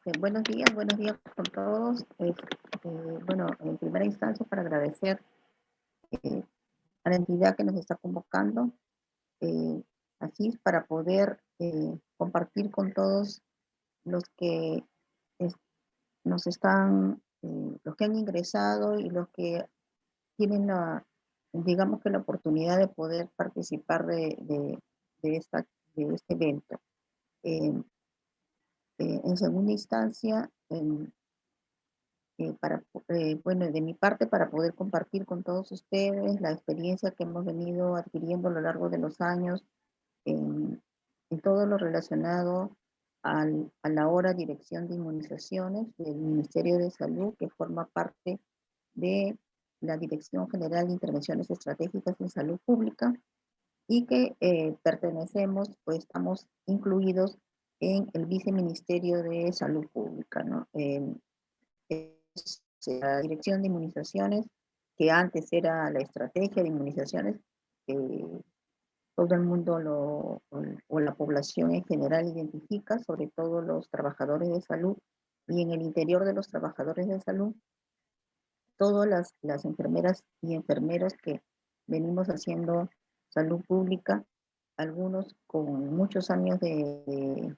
Buenos días con todos. Bueno, en primera instancia para agradecer eh, a la entidad que nos está convocando, eh, así es para poder compartir con todos los que es- nos están, los que han ingresado y los que tienen digamos que la oportunidad de poder participar de esta, de este evento. Eh, en segunda instancia, bueno, de mi parte, para poder compartir con todos ustedes la experiencia que hemos venido adquiriendo a lo largo de los años en todo lo relacionado a la hora dirección de inmunizaciones del Ministerio de Salud, que forma parte de la Dirección General de Intervenciones Estratégicas en Salud Pública y que pertenecemos, pues estamos incluidos en el Viceministerio de Salud Pública, ¿no? Es la dirección de inmunizaciones, que antes era la estrategia de inmunizaciones, que todo el mundo o la población en general identifica, sobre todo los trabajadores de salud, y en el interior de los trabajadores de salud, todas las enfermeras y enfermeros que venimos haciendo salud pública, algunos con muchos años de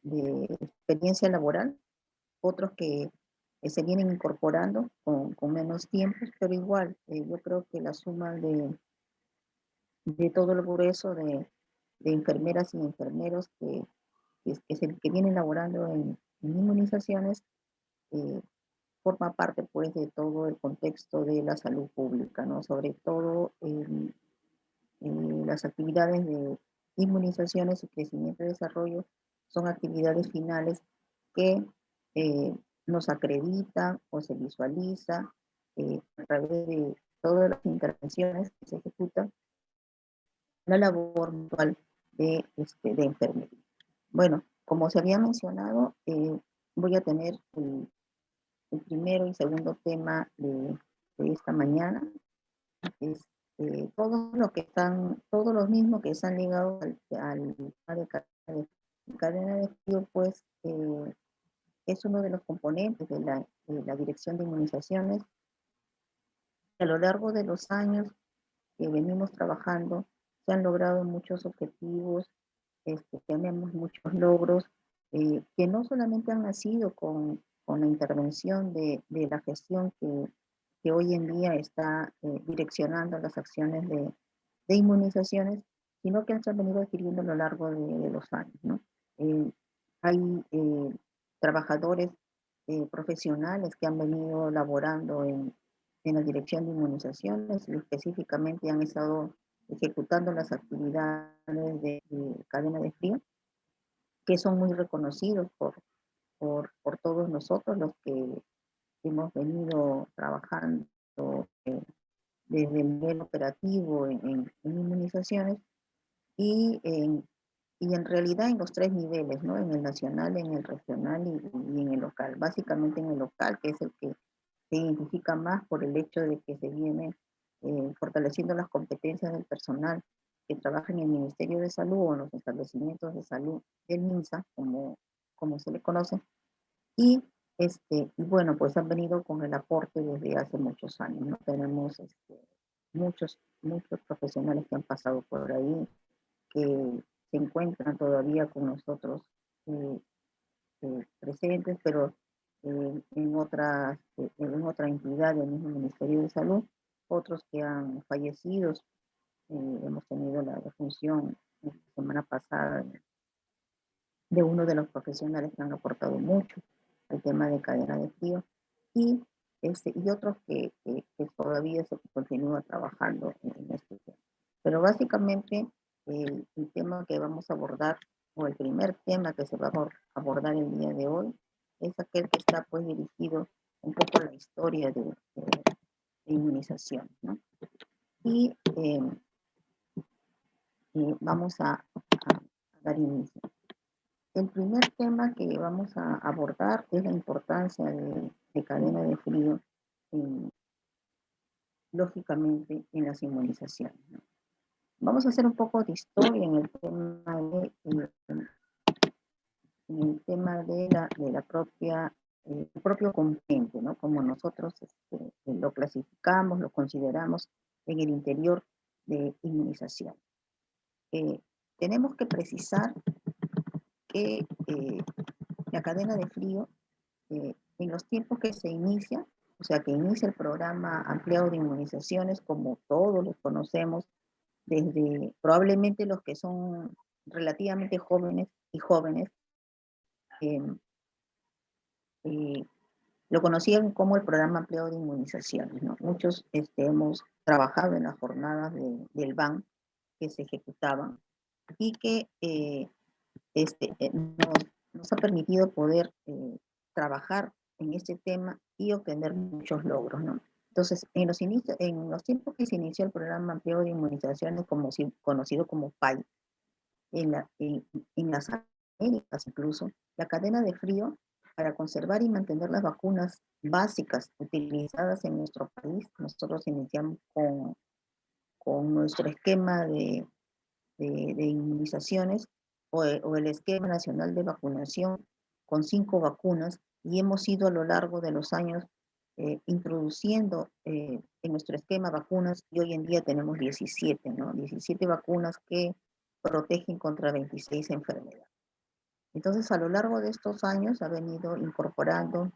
experiencia laboral, otros que se vienen incorporando con menos tiempos, pero igual, yo creo que la suma de todo el grueso de enfermeras y enfermeros que vienen laborando en inmunizaciones, eh, forma parte pues de todo el contexto de la salud pública, ¿no? Sobre todo las actividades de inmunizaciones y crecimiento y desarrollo son actividades finales que eh, nos acreditan o se visualiza a través de todas las intervenciones que se ejecutan la labor actual de enfermería. Bueno, como se había mencionado, voy a tener el primero y segundo tema de esta mañana. Es, todos los mismos que están ligados al tema de cadena de frío, pues es uno de los componentes de la dirección de inmunizaciones. A lo largo de los años que venimos trabajando, se han logrado muchos objetivos, tenemos muchos logros que no solamente han nacido con la intervención de la gestión que hoy en día está direccionando las acciones de inmunizaciones, sino que se han venido adquiriendo a lo largo de los años, ¿no? Eh, hay trabajadores profesionales que han venido laborando en la dirección de inmunizaciones y específicamente han estado ejecutando las actividades de cadena de frío, que son muy reconocidos por todos nosotros los que hemos venido trabajando eh, desde el nivel operativo en inmunizaciones y y en realidad en los tres niveles, ¿no? En el nacional, en el regional y en el local. Básicamente en el local, que es el que se identifica más por el hecho de que se viene fortaleciendo las competencias del personal que trabaja en el Ministerio de Salud o en los establecimientos de salud del MINSA, como se le conoce, y, y bueno, pues han venido con el aporte desde hace muchos años, ¿no? Tenemos muchos profesionales que han pasado por ahí, que se encuentran todavía con nosotros eh, presentes, pero en otra entidad del mismo Ministerio de Salud, otros que han fallecido. Hemos tenido la defunción la semana pasada de uno de los profesionales que han aportado mucho al tema de cadena de frío y, y otros que todavía se continúa trabajando en este tema. Pero básicamente el tema que vamos a abordar, o el primer tema que se va a abordar el día de hoy, es aquel que está pues dirigido un poco a la historia de inmunización, ¿no? Y vamos a dar inicio. El primer tema que vamos a abordar es la importancia de cadena de frío, lógicamente, en las inmunizaciones, ¿no? Vamos a hacer un poco de historia en el tema en el tema de la propia, el propio componente, ¿no? Como nosotros lo clasificamos, lo consideramos en el interior de inmunización. Tenemos que precisar que la cadena de frío, en los tiempos que se inicia, o sea, que inicia el programa ampliado de inmunizaciones, como todos los conocemos, desde probablemente los que son relativamente jóvenes y jóvenes, eh, eh, lo conocían como el programa ampliado de inmunizaciones, ¿no? Muchos hemos trabajado en las jornadas del BAN que se ejecutaban y que nos ha permitido poder trabajar en este tema y obtener muchos logros, ¿no? Entonces, en los tiempos que se inició el programa ampliado de inmunizaciones, conocido como PAI, en las Américas incluso, la cadena de frío para conservar y mantener las vacunas básicas utilizadas en nuestro país, nosotros iniciamos con nuestro esquema de inmunizaciones o el esquema nacional de vacunación con 5 vacunas y hemos ido a lo largo de los años introduciendo en nuestro esquema vacunas y hoy en día tenemos 17, ¿no? 17 vacunas que protegen contra 26 enfermedades. Entonces, a lo largo de estos años ha venido incorporando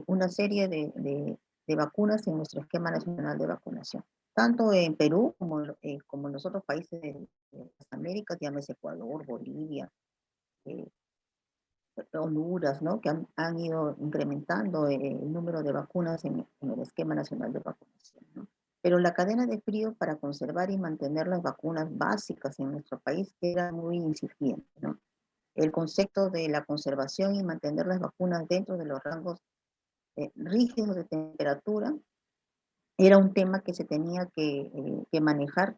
una serie de vacunas en nuestro esquema nacional de vacunación, tanto en Perú como en los otros países de las Américas, llámese Ecuador, Bolivia, eh, Honduras, ¿no? Que han ido incrementando el número de vacunas en el esquema nacional de vacunación, ¿no? Pero la cadena de frío para conservar y mantener las vacunas básicas en nuestro país era muy incipiente, ¿no? El concepto de la conservación y mantener las vacunas dentro de los rangos rígidos de temperatura era un tema que se tenía que manejar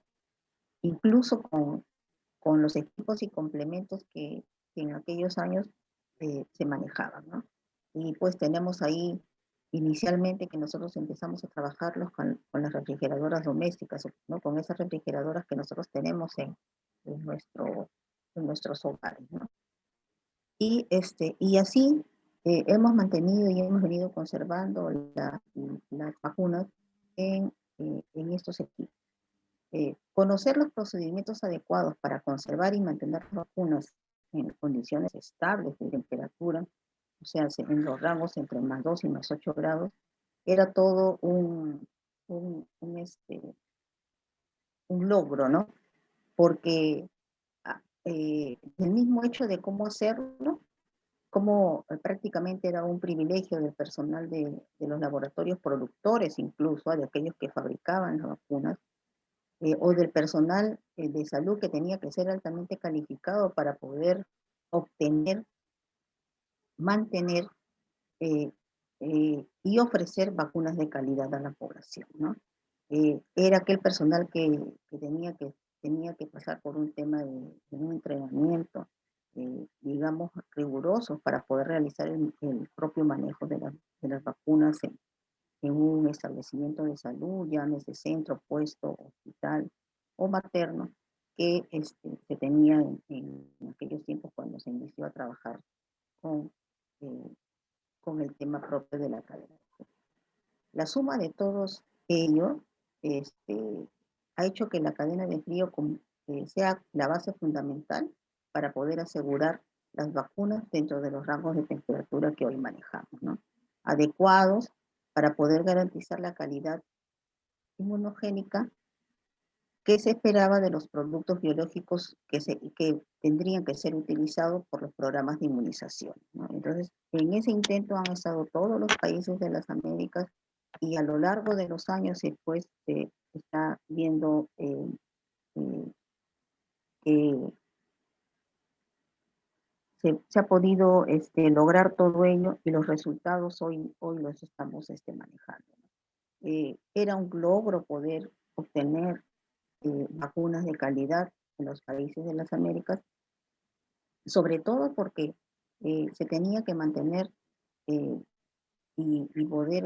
incluso con los equipos y complementos que en aquellos años se manejaban, ¿no? Y pues tenemos ahí inicialmente que nosotros empezamos a trabajarlos con las refrigeradoras domésticas, ¿no? Con esas refrigeradoras que nosotros tenemos en, nuestro, en nuestros hogares, ¿no? Y así hemos mantenido y hemos venido conservando las vacunas en estos equipos. Conocer los procedimientos adecuados para conservar y mantener las vacunas en condiciones estables de temperatura, o sea, en los rangos entre +2 y +8 grados, era todo un logro, ¿no? Porque el mismo hecho de cómo hacerlo, como prácticamente era un privilegio del personal de los laboratorios productores, incluso de aquellos que fabricaban las vacunas, o del personal de salud que tenía que ser altamente calificado para poder obtener, mantener y ofrecer vacunas de calidad a la población, ¿no? Era aquel personal tenía que pasar por un tema de un entrenamiento, digamos, riguroso para poder realizar el propio manejo de las vacunas en un establecimiento de salud, llámese centro, puesto, hospital o materno, que se tenía en aquellos tiempos cuando se inició a trabajar con, eh, con el tema propio de la cadena. La suma de todos ellos ha hecho que la cadena de frío sea la base fundamental para poder asegurar las vacunas dentro de los rangos de temperatura que hoy manejamos, ¿no? Adecuados para poder garantizar la calidad inmunogénica que se esperaba de los productos biológicos que tendrían que ser utilizados por los programas de inmunización, ¿no? Entonces, en ese intento han estado todos los países de las Américas y a lo largo de los años después se está viendo eh, que se ha podido lograr todo ello y los resultados hoy los estamos manejando, ¿no? Era un logro poder obtener vacunas de calidad en los países de las Américas, sobre todo porque se tenía que mantener eh, y poder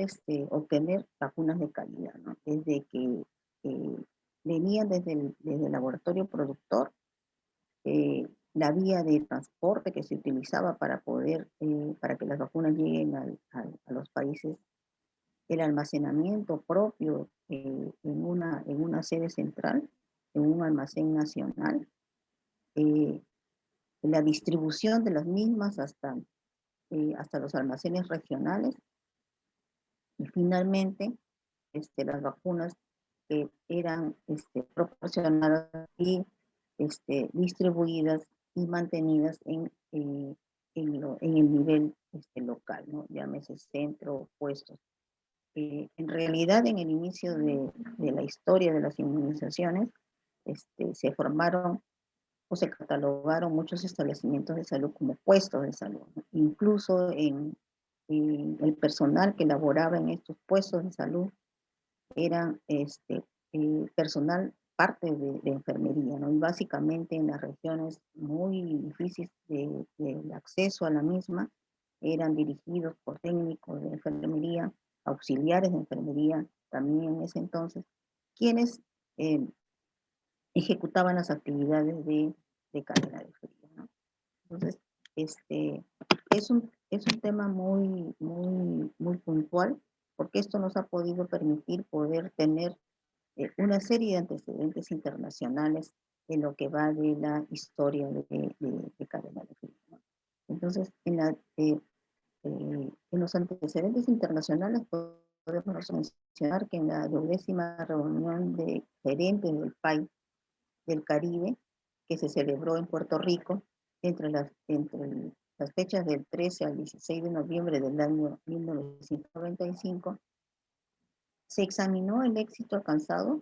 obtener vacunas de calidad, ¿no? Desde que eh, venían desde el laboratorio productor, la vía de transporte que se utilizaba para poder, para que las vacunas lleguen a los países, el almacenamiento propio en una sede central, en un almacén nacional, eh, la distribución de las mismas hasta los almacenes regionales y finalmente las vacunas que eran proporcionadas y distribuidas y mantenidas en el nivel local, ¿no? Llámese centro, puestos. En realidad, en el inicio de la historia de las inmunizaciones, se formaron o se catalogaron muchos establecimientos de salud como puestos de salud, ¿no? Incluso en el personal que laboraba en estos puestos de salud eran personal parte de enfermería, ¿no? Y básicamente en las regiones muy difíciles de acceso a la misma, eran dirigidos por técnicos de enfermería, auxiliares de enfermería, también en ese entonces, quienes eh, ejecutaban las actividades de cadena de frío, ¿no? Entonces, es un tema muy puntual, porque esto nos ha podido permitir poder tener una serie de antecedentes internacionales en lo que va de la historia de cadena de frío, ¿no? Entonces, en los antecedentes internacionales podemos mencionar que en la 12ª reunión de gerentes del país del Caribe, que se celebró en Puerto Rico entre las fechas del 13 al 16 de noviembre del año 1995, se examinó el éxito alcanzado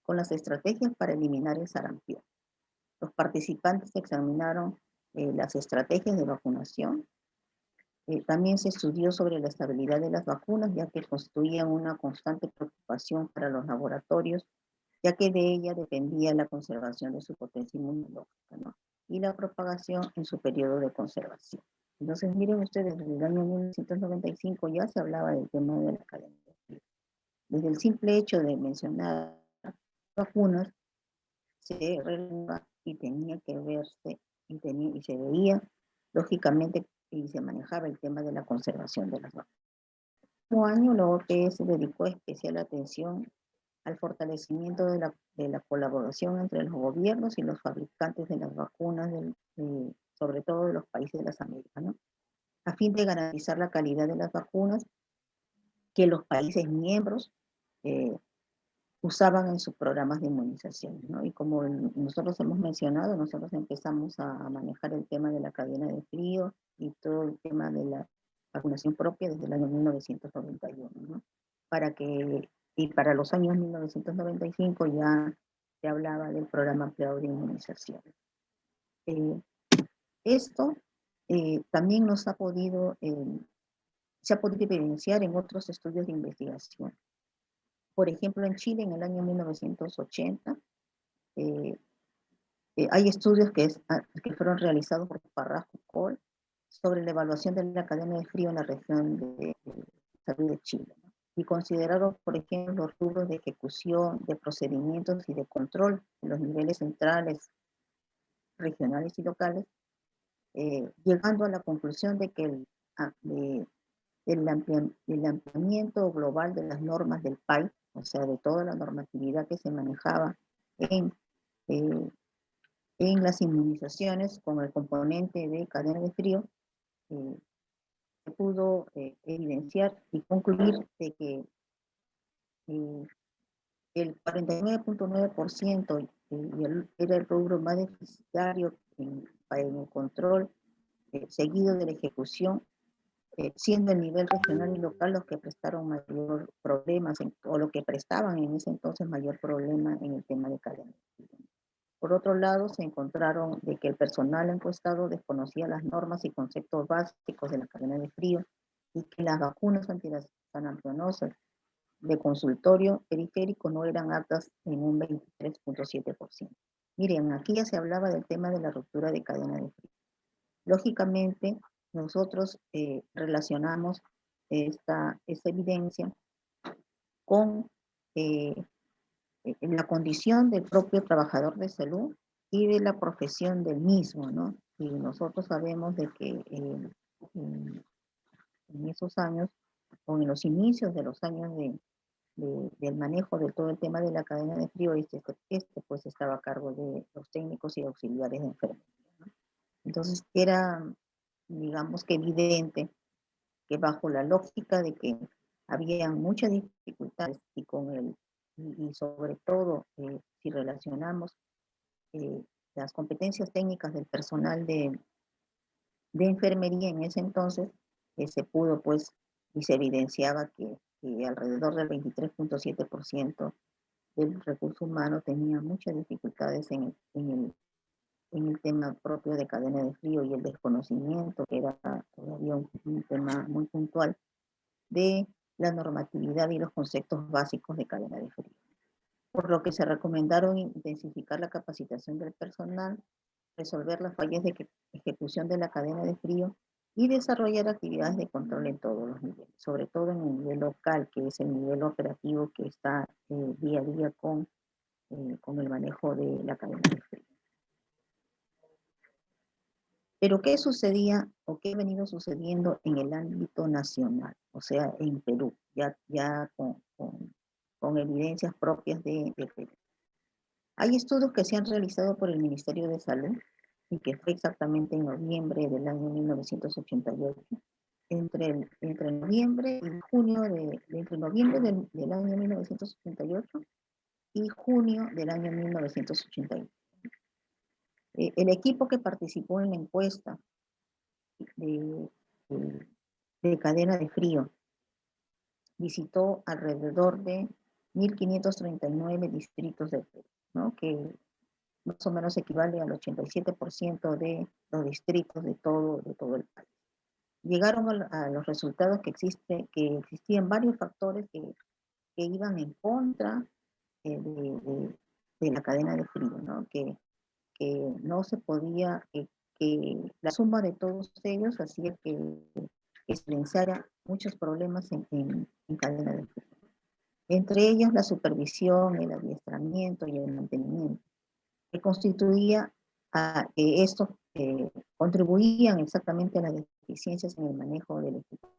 con las estrategias para eliminar el sarampión. Los participantes examinaron las estrategias de vacunación. También se estudió sobre la estabilidad de las vacunas, ya que constituían una constante preocupación para los laboratorios, ya que de ella dependía la conservación de su potencia inmunológica, ¿no? Y la propagación en su periodo de conservación. Entonces, miren ustedes, desde el año 1995 ya se hablaba del tema de la cadena de frío. Desde el simple hecho de mencionar vacunas, se releva y tenía que verse y se veía, lógicamente, y se manejaba el tema de la conservación de las vacunas. El mismo año, la OPS dedicó especial atención al fortalecimiento de la colaboración entre los gobiernos y los fabricantes de las vacunas, sobre todo de los países de las Américas, ¿no? A fin de garantizar la calidad de las vacunas que los países miembros eh, usaban en sus programas de inmunización, ¿no? Y como nosotros hemos mencionado, nosotros empezamos a manejar el tema de la cadena de frío y todo el tema de la vacunación propia desde el año 1991, ¿no? Y para los años 1995 ya se hablaba del programa ampliado de inmunización. Eh, Esto también se ha podido evidenciar en otros estudios de investigación. Por ejemplo, en Chile, en el año 1980, eh, hay estudios que fueron realizados por Carrasco Cole sobre la evaluación de la cadena de frío en la región de salud de Chile, ¿no? Y consideraron, por ejemplo, los rubros de ejecución, de procedimientos y de control en los niveles centrales, regionales y locales, llegando a la conclusión de que el ampliamiento global de las normas del PAI, o sea, de toda la normatividad que se manejaba en, eh, en las inmunizaciones con el componente de cadena de frío, eh, se pudo evidenciar y concluir de que eh, el 49.9% era el rubro más deficitario en el control seguido de la ejecución, siendo el nivel regional y local los que prestaron mayor problemas o lo que prestaban en ese entonces mayor problema en el tema de cadena. Por otro lado, se encontraron de que el personal encuestado desconocía las normas y conceptos básicos de la cadena de frío y que las vacunas antisarampiónicas de consultorio periférico no eran aptas en un 23.7%. Miren, aquí ya se hablaba del tema de la ruptura de cadena de frío. Lógicamente, nosotros relacionamos esta evidencia con la condición del propio trabajador de salud y de la profesión del mismo, ¿no? Y nosotros sabemos de que en esos años, o en los inicios de los años del manejo de todo el tema de la cadena de frío, este pues estaba a cargo de los técnicos y auxiliares de enfermería, ¿no? Entonces era, digamos que evidente que bajo la lógica de que había muchas dificultades y sobre todo si relacionamos eh, las competencias técnicas del personal de enfermería en ese entonces, se pudo pues y se evidenciaba que alrededor del 23.7% del recurso humano tenía muchas dificultades en el tema propio de cadena de frío y el desconocimiento, que era todavía un tema muy puntual, de la normatividad y los conceptos básicos de cadena de frío. Por lo que se recomendaron intensificar la capacitación del personal, resolver las fallas de ejecución de la cadena de frío y desarrollar actividades de control en todos los niveles, sobre todo en el nivel local, que es el nivel operativo que está día a día con el manejo de la cadena de frío. Pero ¿qué sucedía o qué ha venido sucediendo en el ámbito nacional? O sea, en Perú, ya con evidencias propias de Perú. Hay estudios que se han realizado por el Ministerio de Salud y que fue exactamente en noviembre del año 1988. Entre noviembre y junio entre noviembre del año 1988 y junio del año 1988. El equipo que participó en la encuesta de, de, de cadena de frío visitó alrededor de 1.539 distritos de Perú, ¿no? Que más o menos equivale al 87% de los distritos de todo el país. Llegaron a los resultados que existían varios factores que iban en contra de la cadena de frío, ¿no? Que no se podía, que la suma de todos ellos hacía que se pensara muchos problemas en cadena de frío. Entre ellos la supervisión, el adiestramiento y el mantenimiento, que constituía estos contribuían exactamente a las deficiencias en el manejo del equipo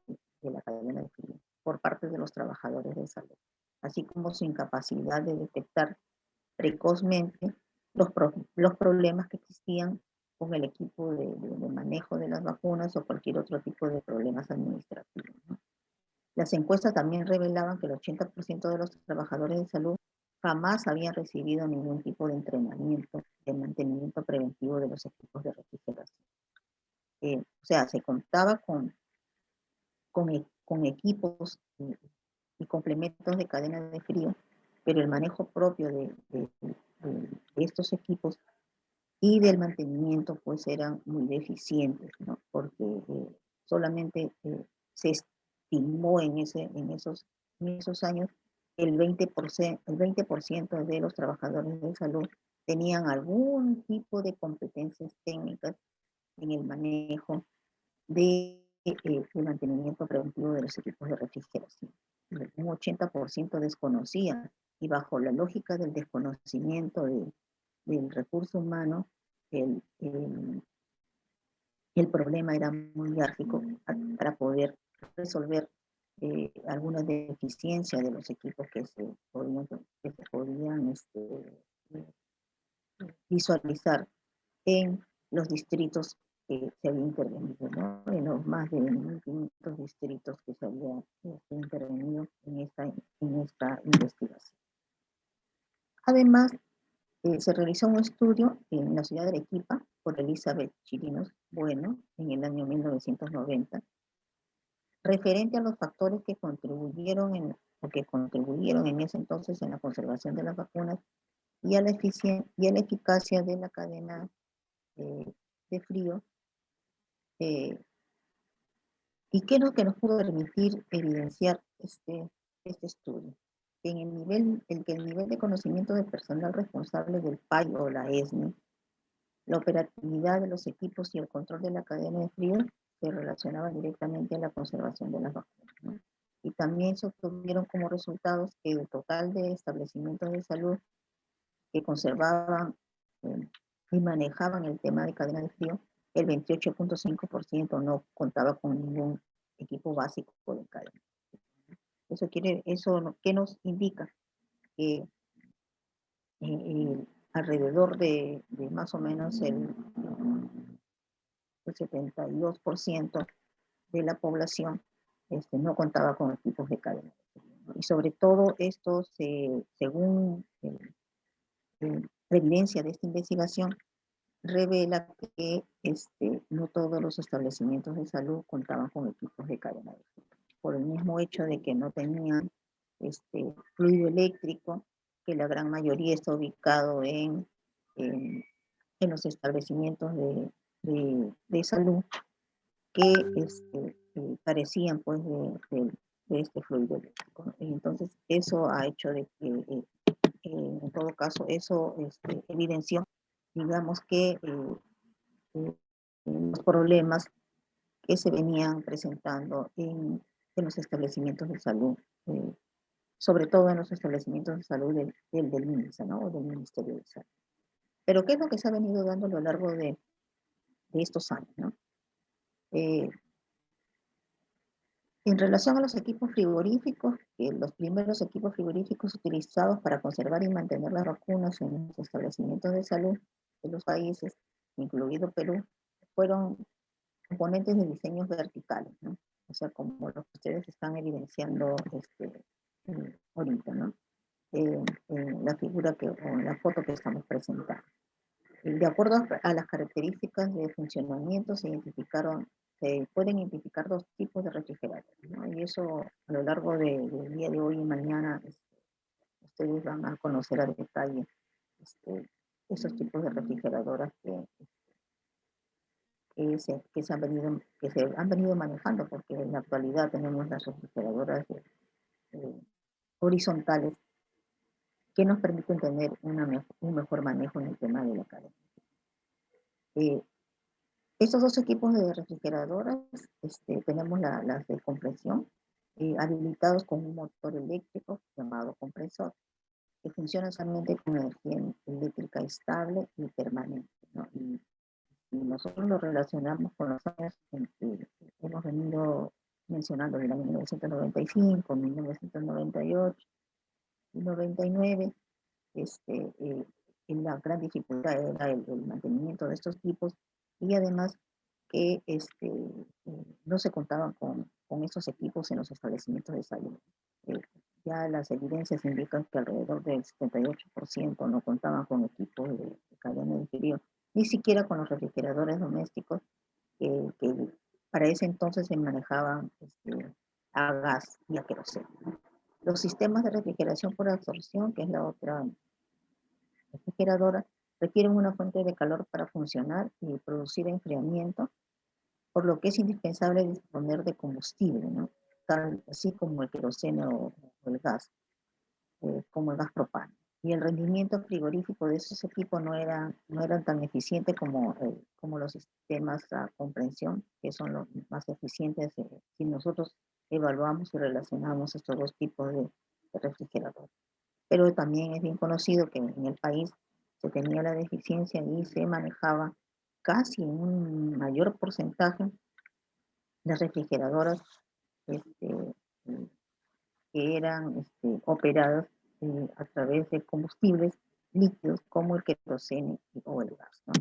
de la cadena de frío por parte de los trabajadores de salud, así como su incapacidad de detectar precozmente los problemas que existían con el equipo de manejo de las vacunas o cualquier otro tipo de problemas administrativos, ¿no? Las encuestas también revelaban que el 80% de los trabajadores de salud jamás habían recibido ningún tipo de entrenamiento de mantenimiento preventivo de los equipos de refrigeración. O sea, se contaba con equipos y complementos de cadena de frío, pero el manejo propio de estos equipos y del mantenimiento pues eran muy deficientes, ¿no? Porque solamente se estimó en esos años el 20% de los trabajadores de salud tenían algún tipo de competencias técnicas en el manejo de mantenimiento preventivo de los equipos de refrigeración. Un 80% desconocía, y bajo la lógica del desconocimiento del recurso humano, el problema era muy gráfico para poder resolver algunas deficiencias de los equipos que se podían visualizar en los distritos que se había intervenido, ¿no? En los más de 1.500 distritos que se había intervenido en esta investigación. Además, se realizó un estudio en la ciudad de Arequipa por Elizabeth Chirinos Bueno en el año 1990, referente a los factores que contribuyeron en ese entonces en la conservación de las vacunas y a la eficacia de la cadena de frío. ¿Y qué es lo que nos pudo permitir evidenciar este estudio? Que el nivel de conocimiento del personal responsable del PAI o la ESNE, la operatividad de los equipos y el control de la cadena de frío se relacionaban directamente a la conservación de las vacunas, ¿no? Y también se obtuvieron como resultados que el total de establecimientos de salud que conservaban y manejaban el tema de cadena de frío, el 28.5% no contaba con ningún equipo básico de cadena. ¿Qué nos indica? Que alrededor de más o menos el 72% de la población no contaba con equipos de cadena. Y sobre todo esto, según la evidencia de esta investigación, revela que no todos los establecimientos de salud contaban con equipos de cadena de frío, por el mismo hecho de que no tenían fluido eléctrico, que la gran mayoría está ubicado en los establecimientos de salud que carecían pues de este fluido eléctrico. Entonces eso ha hecho de que en todo caso eso evidenció, digamos, que los problemas que se venían presentando en los establecimientos de salud, sobre todo en los establecimientos de salud del MINSA, ¿no? O del Ministerio de Salud. Pero ¿qué es lo que se ha venido dando a lo largo de estos años, ¿no? En relación a los equipos frigoríficos, los primeros equipos frigoríficos utilizados para conservar y mantener las vacunas en los establecimientos de salud de los países, incluido Perú, fueron componentes de diseños verticales, ¿no? O sea, como los que ustedes están evidenciando ahorita, ¿no? En la figura o en la foto que estamos presentando. De acuerdo a las características de funcionamiento, se pueden identificar dos tipos de refrigeradores, ¿no? Y eso a lo largo del día de hoy y mañana ustedes van a conocer a detalle esos tipos de refrigeradoras que se han venido manejando, porque en la actualidad tenemos las refrigeradoras horizontales que nos permiten tener un mejor manejo en el tema de la cadena. Estos dos equipos de refrigeradoras, tenemos las de compresión, habilitados con un motor eléctrico llamado compresor, que funciona solamente con energía eléctrica estable y permanente, ¿no? Y nosotros lo relacionamos con los años en que hemos venido mencionando, del año 1995, 1998 y 99. La gran dificultad era el mantenimiento de estos equipos, y además que no se contaban con estos equipos en los establecimientos de salud. Ya las evidencias indican que alrededor del 78% no contaban con equipos de cadena de frío, ni siquiera con los refrigeradores domésticos, que para ese entonces se manejaban a gas y a queroseno. Los sistemas de refrigeración por absorción, que es la otra refrigeradora, requieren una fuente de calor para funcionar y producir enfriamiento, por lo que es indispensable disponer de combustible, ¿no? Así como el queroseno o el gas, como el gas propano. Y el rendimiento frigorífico de esos equipos no eran tan eficientes como los sistemas a comprensión, que son los más eficientes si nosotros evaluamos y relacionamos estos dos tipos de refrigeradores. Pero también es bien conocido que en el país se tenía la deficiencia y se manejaba casi en un mayor porcentaje de refrigeradoras que eran operadas a través de combustibles líquidos como el queroseno o el gas, ¿no?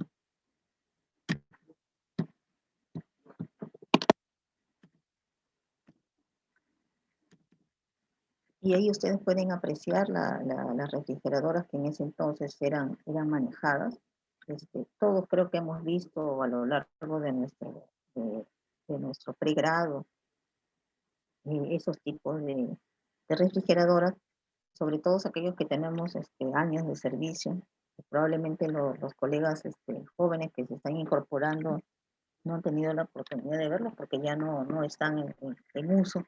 Y ahí ustedes pueden apreciar las refrigeradoras que en ese entonces eran manejadas. Todos creo que hemos visto a lo largo de nuestro pregrado esos tipos de refrigeradoras, sobre todo aquellos que tenemos años de servicio. Probablemente los colegas jóvenes que se están incorporando no han tenido la oportunidad de verlos porque ya no están en uso.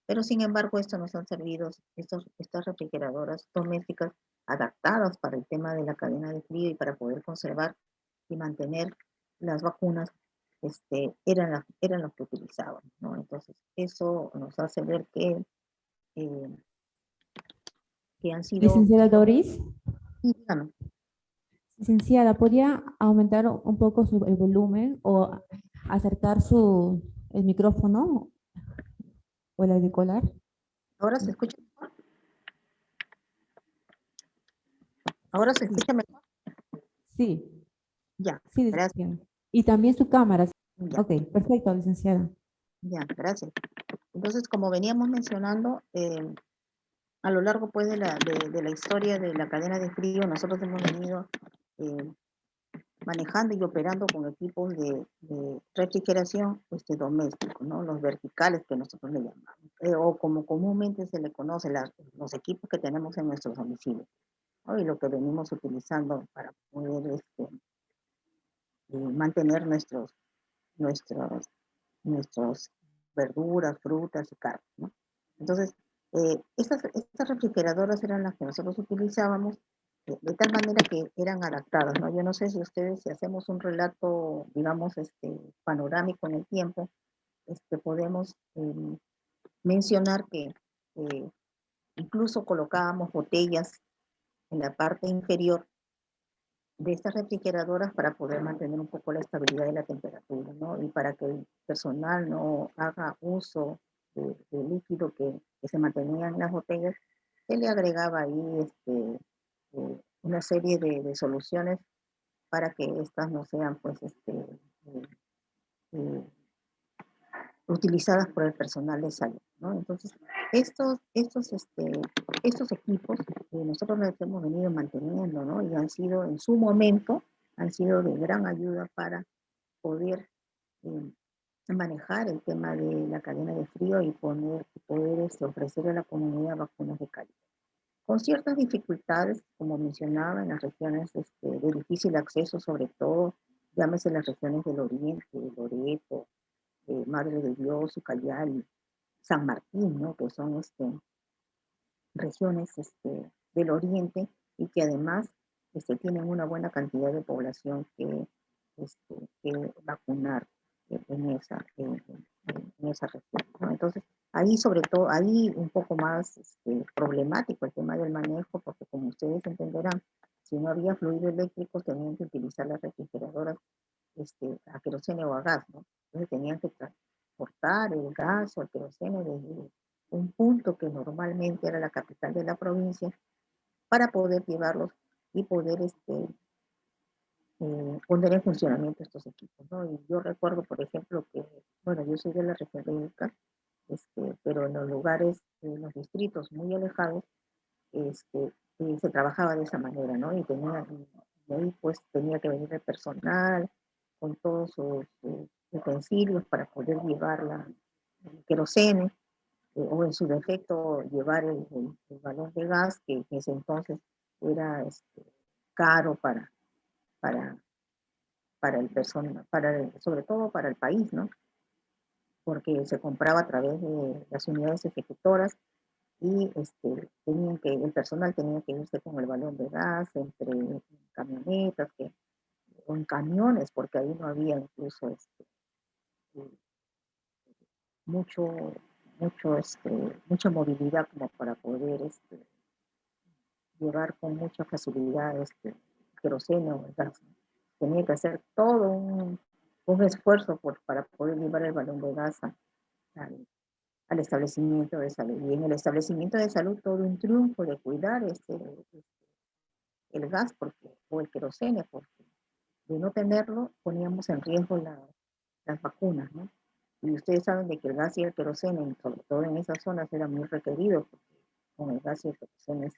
Pero sin embargo, estos nos han servido, estas refrigeradoras domésticas adaptadas para el tema de la cadena de frío y para poder conservar y mantener las vacunas, eran los que utilizaban, ¿no? Entonces, eso nos hace ver que han sido... Licenciada Doris. Sí, dígame. Licenciada, ¿podría aumentar un poco el volumen o acercar el micrófono o el auricular? ¿Ahora se escucha? ¿Ahora se Sí, escucha mejor? sí, Ya, sí, gracias. licenciada. Y también su cámara. Ya, Ok, perfecto, licenciada. ya, gracias. Entonces, como veníamos mencionando, a lo largo pues de la historia de la cadena de frío, nosotros hemos venido eh, manejando y operando con equipos de refrigeración domésticos, ¿no? Los verticales que nosotros le llamamos, o como comúnmente se le conoce, los equipos que tenemos en nuestros domicilios, ¿no? Y lo que venimos utilizando para poder mantener nuestros, nuestros verduras, frutas y carnes, ¿no? Entonces, estas refrigeradoras eran las que nosotros utilizábamos de tal manera que eran adaptadas, ¿no? Yo no sé si ustedes, si hacemos un relato, digamos, panorámico en el tiempo, podemos mencionar que eh, incluso colocábamos botellas en la parte inferior de estas refrigeradoras para poder mantener un poco la estabilidad de la temperatura, ¿no? Y para que el personal no haga uso de líquido que se mantenía en las botellas, se le agregaba ahí una serie de soluciones para que estas no sean pues eh, utilizadas por el personal de salud, ¿no? Entonces, estos equipos nosotros los hemos venido manteniendo, ¿no? Y han sido, en su momento, han sido de gran ayuda para poder eh, manejar el tema de la cadena de frío y poder ofrecer a la comunidad vacunas de calidad. Con ciertas dificultades, como mencionaba, en las regiones de difícil acceso, sobre todo, llámese las regiones del Oriente, Loreto, Madre de Dios, Ucayali, San Martín, ¿no? Que son regiones del oriente y que además tienen una buena cantidad de población que vacunar en esa región, ¿no? Entonces, ahí sobre todo, ahí un poco más problemático el tema del manejo, porque como ustedes entenderán, si no había fluido eléctrico, tenían que utilizar las refrigeradoras a queroseno o a gas, ¿no? Entonces tenían que transportar el gas o el queroseno desde un punto que normalmente era la capital de la provincia para poder llevarlos y poder poner en funcionamiento estos equipos, ¿no? Y yo recuerdo, por ejemplo, que, bueno, yo soy de la región de Ica, pero en los lugares, en los distritos muy alejados, se trabajaba de esa manera, ¿no? Y ahí pues tenía que venir el personal con todos sus utensilios para poder llevar el queroseno, o en su defecto llevar el balón de gas, que en ese entonces era caro para, para el personal, sobre todo para el país, ¿no? Porque se compraba a través de las unidades ejecutoras y el personal tenía que irse con el balón de gas entre camionetas o en camiones, porque ahí no había incluso eh, mucho, mucha movilidad como para poder llevar con mucha facilidad queroseno o gas, ¿no? Tenía que hacer todo un esfuerzo para poder llevar el balón de gas al, al establecimiento de salud. Y en el establecimiento de salud todo un triunfo de cuidar el gas o el queroseno, porque de no tenerlo poníamos en riesgo las vacunas, ¿no? Y ustedes saben de que el gas y el queroseno, sobre todo en esas zonas, era muy requerido, porque con el gas y el queroseno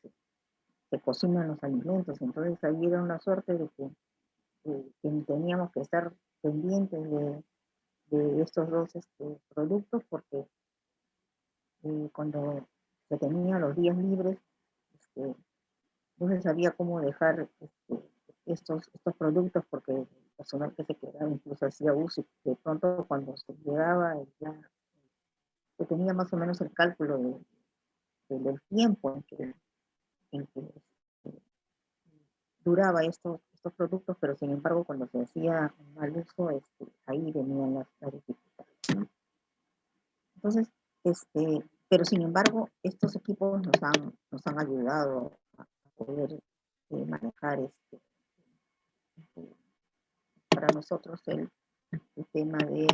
se cocinan los alimentos. Entonces ahí era una suerte de que teníamos que estar pendientes de estos dos productos, porque cuando se tenían los días libres, este, no se sabía cómo dejar estos productos, porque el personal que se quedaba incluso hacía uso, y de pronto cuando se llegaba ya se tenía más o menos el cálculo del tiempo en que duraba estos productos, pero sin embargo cuando se hacía mal uso, ahí venían las dificultades, ¿no? Entonces, pero sin embargo, estos equipos nos han ayudado a poder manejar para nosotros el tema de,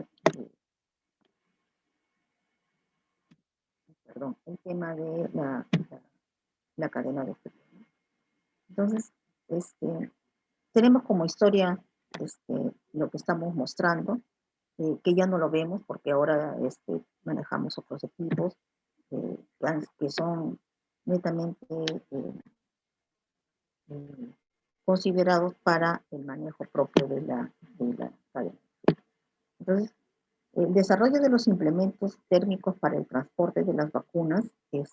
perdón, el tema de la cadena de frío. Entonces, tenemos como historia lo que estamos mostrando, que ya no lo vemos porque ahora manejamos otros equipos que son netamente considerados para el manejo propio de la cadena. Entonces, el desarrollo de los implementos térmicos para el transporte de las vacunas se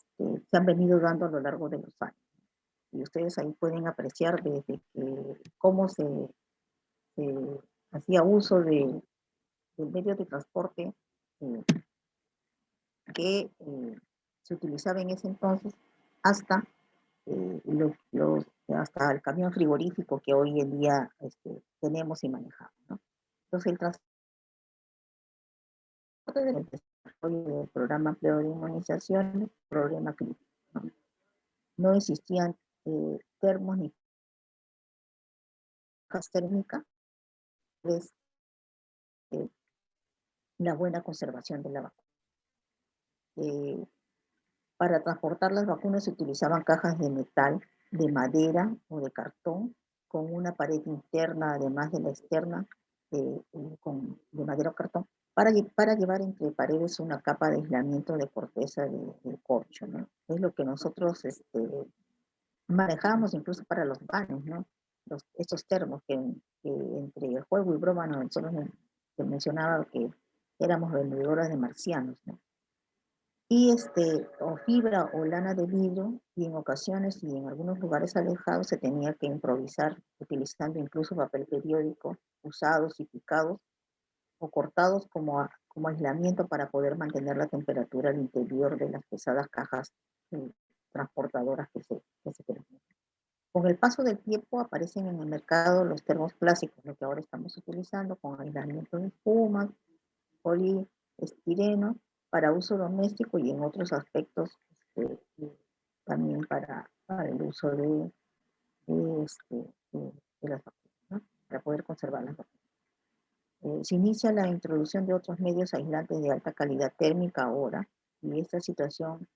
han venido dando a lo largo de los años. Y ustedes ahí pueden apreciar desde cómo se hacía uso del medio de transporte que se utilizaba en ese entonces hasta, hasta el camión frigorífico que hoy en día tenemos y manejamos, ¿no? Entonces, el transporte del desarrollo del programa amplio de inmunización es un problema crítico, ¿no? No existían termos ni cajas térmicas, es la buena conservación de la vacuna. Para transportar las vacunas se utilizaban cajas de metal, de madera o de cartón, con una pared interna, además de la externa, de madera o cartón, para llevar entre paredes una capa de aislamiento de corteza de corcho, ¿no? Es lo que nosotros manejábamos incluso para los baños, ¿no? Estos termos que entre juego y broma nosotros mencionaba que éramos vendedoras de marcianos, ¿no? Y o fibra o lana de vidrio, y en ocasiones y en algunos lugares alejados se tenía que improvisar utilizando incluso papel periódico usados y picados o cortados como aislamiento para poder mantener la temperatura al interior de las pesadas cajas transportadoras que se tenían. Con el paso del tiempo aparecen en el mercado los termos clásicos, lo que ahora estamos utilizando, con aislamiento de espumas, poliestireno, para uso doméstico y en otros aspectos también para el uso de las vacunas, ¿no? Para poder conservar las vacunas. Se inicia la introducción de otros medios aislantes de alta calidad térmica ahora, y esta situación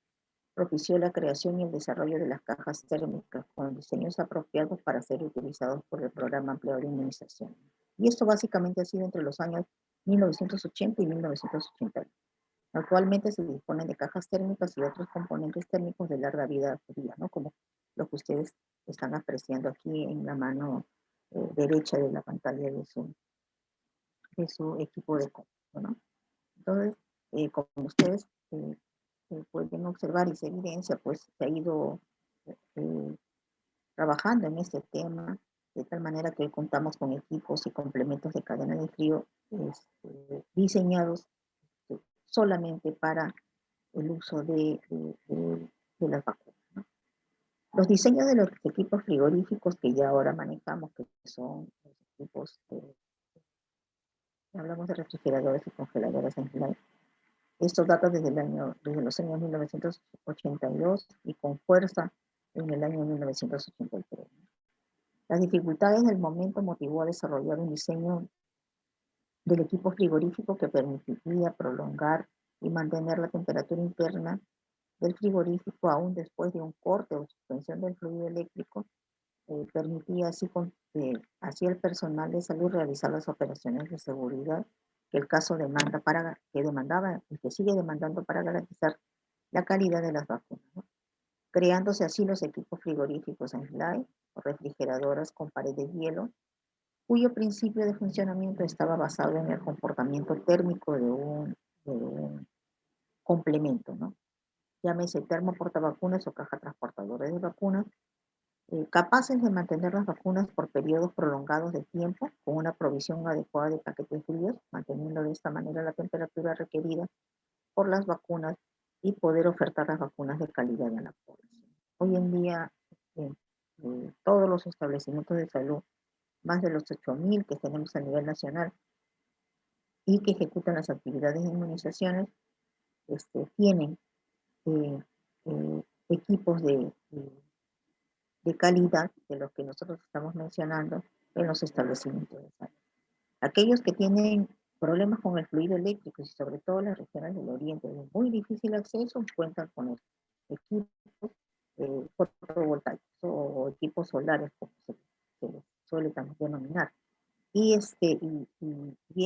propició la creación y el desarrollo de las cajas térmicas con diseños apropiados para ser utilizados por el Programa Ampliado de Inmunización. Y esto básicamente ha sido entre los años 1980 y 1980. Actualmente se disponen de cajas térmicas y otros componentes térmicos de larga vida fría, ¿no? Como lo que ustedes están apreciando aquí en la mano derecha de la pantalla de su equipo de cómputo, ¿no? Entonces, como ustedes pueden observar y se evidencia, pues se ha ido trabajando en este tema, de tal manera que hoy contamos con equipos y complementos de cadena de frío diseñados solamente para el uso de las vacunas, ¿no? Los diseños de los equipos frigoríficos que ya ahora manejamos, que son los equipos, hablamos de refrigeradores y congeladores en general. Esto data desde los años 1982 y con fuerza en el año 1983. Las dificultades del momento motivó a desarrollar un diseño del equipo frigorífico que permitiría prolongar y mantener la temperatura interna del frigorífico aún después de un corte o suspensión del fluido eléctrico. Permitía así el personal de salud realizar las operaciones de seguridad que el caso demandaba y que sigue demandando para garantizar la calidad de las vacunas, ¿no? Creándose así los equipos frigoríficos en slide o refrigeradoras con pared de hielo, cuyo principio de funcionamiento estaba basado en el comportamiento térmico de un complemento, ¿no? Llámese termo portavacunas o caja transportadora de vacunas, capaces de mantener las vacunas por periodos prolongados de tiempo con una provisión adecuada de paquetes fríos, manteniendo de esta manera la temperatura requerida por las vacunas y poder ofertar las vacunas de calidad a la población. Hoy en día, todos los establecimientos de salud, más de los 8.000 que tenemos a nivel nacional y que ejecutan las actividades de inmunizaciones, tienen equipos de calidad de los que nosotros estamos mencionando, en los establecimientos de salud. Aquellos que tienen problemas con el fluido eléctrico y sobre todo las regiones del oriente de muy difícil acceso, cuentan con los equipos fotovoltaicos o equipos solares, como se les suele también denominar. Y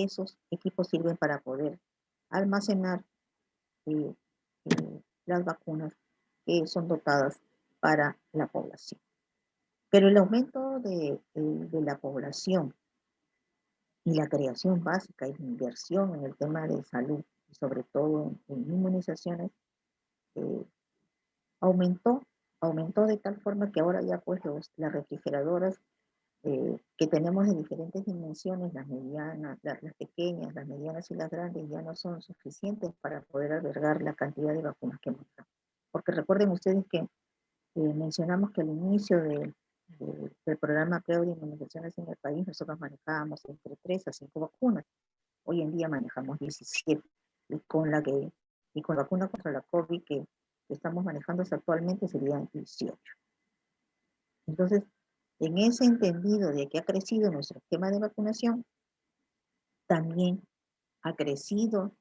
esos equipos sirven para poder almacenar eh, las vacunas que son dotadas para la población. Pero el aumento de la población y la creación básica y la inversión en el tema de salud, y sobre todo en inmunizaciones, eh, aumentó, aumentó de tal forma que ahora ya pues las refrigeradoras que tenemos de diferentes dimensiones, las medianas, las pequeñas, las medianas y las grandes, ya no son suficientes para poder albergar la cantidad de vacunas que manejamos. Porque recuerden ustedes que mencionamos que al inicio del programa PREO de inmunizaciones en el país, nosotros manejábamos entre 3 a 5 vacunas. Hoy en día manejamos 17. Y con la vacuna contra la COVID que estamos manejando actualmente serían 18. Entonces, en ese entendido de que ha crecido nuestro esquema de vacunación, también ha crecido,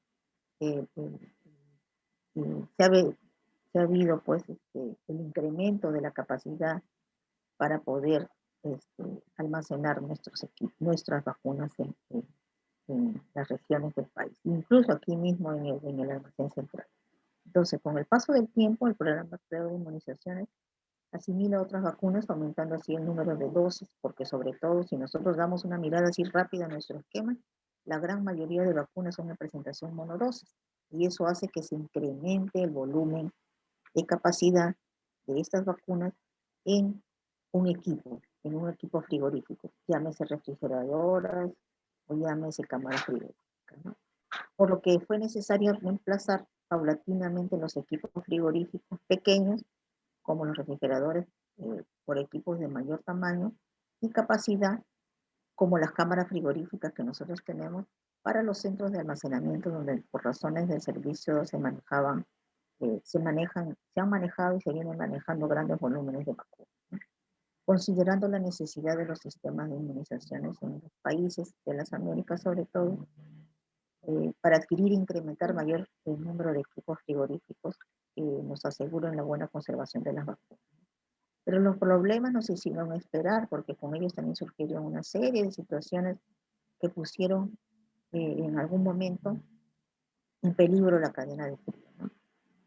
se ha habido pues el incremento de la capacidad para poder almacenar nuestras vacunas en las regiones del país, incluso aquí mismo en el almacén central. Entonces, con el paso del tiempo, el programa de inmunizaciones asimila otras vacunas, aumentando así el número de dosis, porque sobre todo si nosotros damos una mirada así rápida a nuestro esquema, la gran mayoría de vacunas son de presentación monodosis, y eso hace que se incremente el volumen de capacidad de estas vacunas en en un equipo frigorífico, llámese refrigeradoras o llámese cámara frigorífica, ¿no? Por lo que fue necesario reemplazar paulatinamente los equipos frigoríficos pequeños, como los refrigeradores, por equipos de mayor tamaño y capacidad, como las cámaras frigoríficas que nosotros tenemos para los centros de almacenamiento, donde por razones del servicio se han manejado y se vienen manejando grandes volúmenes de vacunas, ¿no? Considerando la necesidad de los sistemas de inmunizaciones en los países de las Américas, sobre todo, para adquirir e incrementar mayor número de equipos frigoríficos que nos aseguren la buena conservación de las vacunas. Pero los problemas no se hicieron esperar, porque con ellos también surgieron una serie de situaciones que pusieron en algún momento en peligro la cadena de frío, ¿no?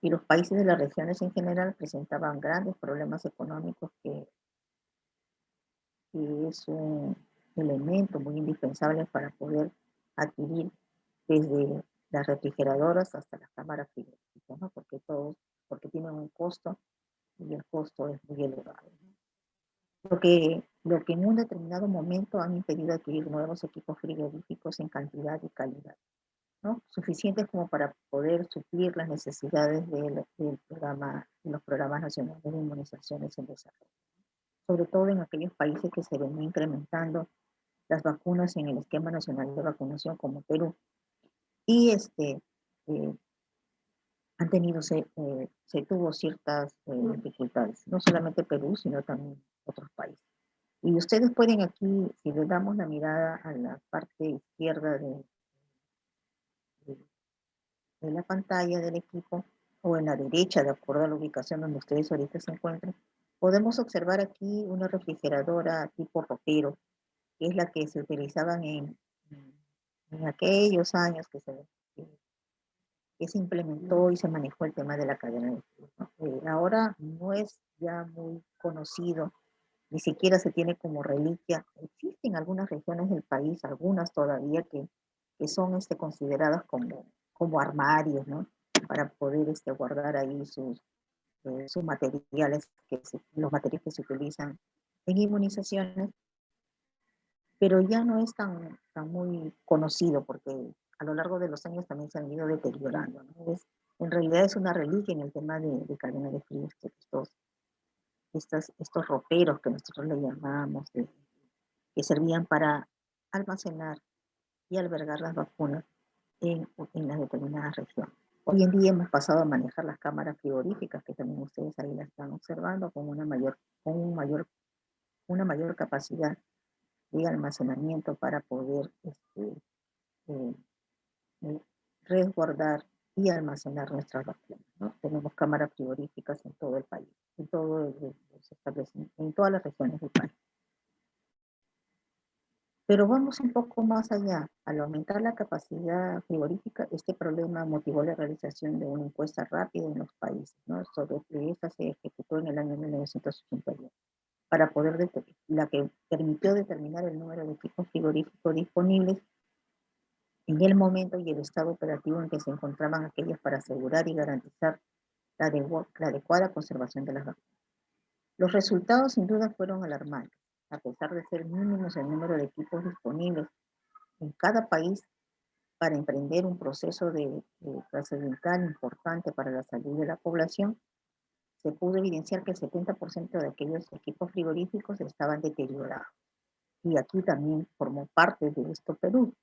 Y los países de las regiones en general presentaban grandes problemas económicos que es un elemento muy indispensable para poder adquirir desde las refrigeradoras hasta las cámaras frigoríficas, ¿no? Porque tienen un costo y el costo es muy elevado, ¿no? Lo que en un determinado momento han impedido adquirir nuevos equipos frigoríficos en cantidad y calidad, ¿no? Suficientes como para poder suplir las necesidades de los programas nacionales de inmunizaciones en desarrollo, sobre todo en aquellos países que se ven incrementando las vacunas en el esquema nacional de vacunación como Perú. Y eh, se tuvo ciertas dificultades, no solamente Perú, sino también otros países. Y ustedes pueden aquí, si les damos la mirada a la parte izquierda de, de la pantalla del equipo, o en la derecha, de acuerdo a la ubicación donde ustedes ahorita se encuentran, podemos observar aquí una refrigeradora tipo ropero, que es la que se utilizaban en aquellos años que se implementó y se manejó el tema de la cadena de frío, ¿no? Ahora no es ya muy conocido, ni siquiera se tiene como reliquia. Existen algunas regiones del país, algunas todavía que son consideradas como armarios, ¿no? Para poder guardar ahí sus materiales, los materiales que se utilizan en inmunizaciones, pero ya no es tan muy conocido porque a lo largo de los años también se han ido deteriorando, ¿no? En realidad es una reliquia en el tema de cadena de frío, estos roperos que nosotros le llamamos, que servían para almacenar y albergar las vacunas en las determinadas regiones. Hoy en día hemos pasado a manejar las cámaras frigoríficas, que también ustedes ahí las están observando, con una mayor capacidad de almacenamiento para poder eh, resguardar y almacenar nuestras vacunas, ¿no? Tenemos cámaras frigoríficas en todo el país, en, todo los establecimientos, en todas las regiones del país. Pero vamos un poco más allá. Al aumentar la capacidad frigorífica, este problema motivó la realización de una encuesta rápida en los países, ¿no? Sobre esta se ejecutó en el año 1981, para poder la que permitió determinar el número de equipos frigoríficos disponibles en el momento y el estado operativo en que se encontraban aquellos para asegurar y garantizar la adecuada conservación de las vacunas. Los resultados sin duda fueron alarmantes. A pesar de ser mínimos el número de equipos disponibles en cada país para emprender un proceso de trascendental importante para la salud de la población, se pudo evidenciar que el 70% de aquellos equipos frigoríficos estaban deteriorados. Y aquí también formó parte de esto Perú,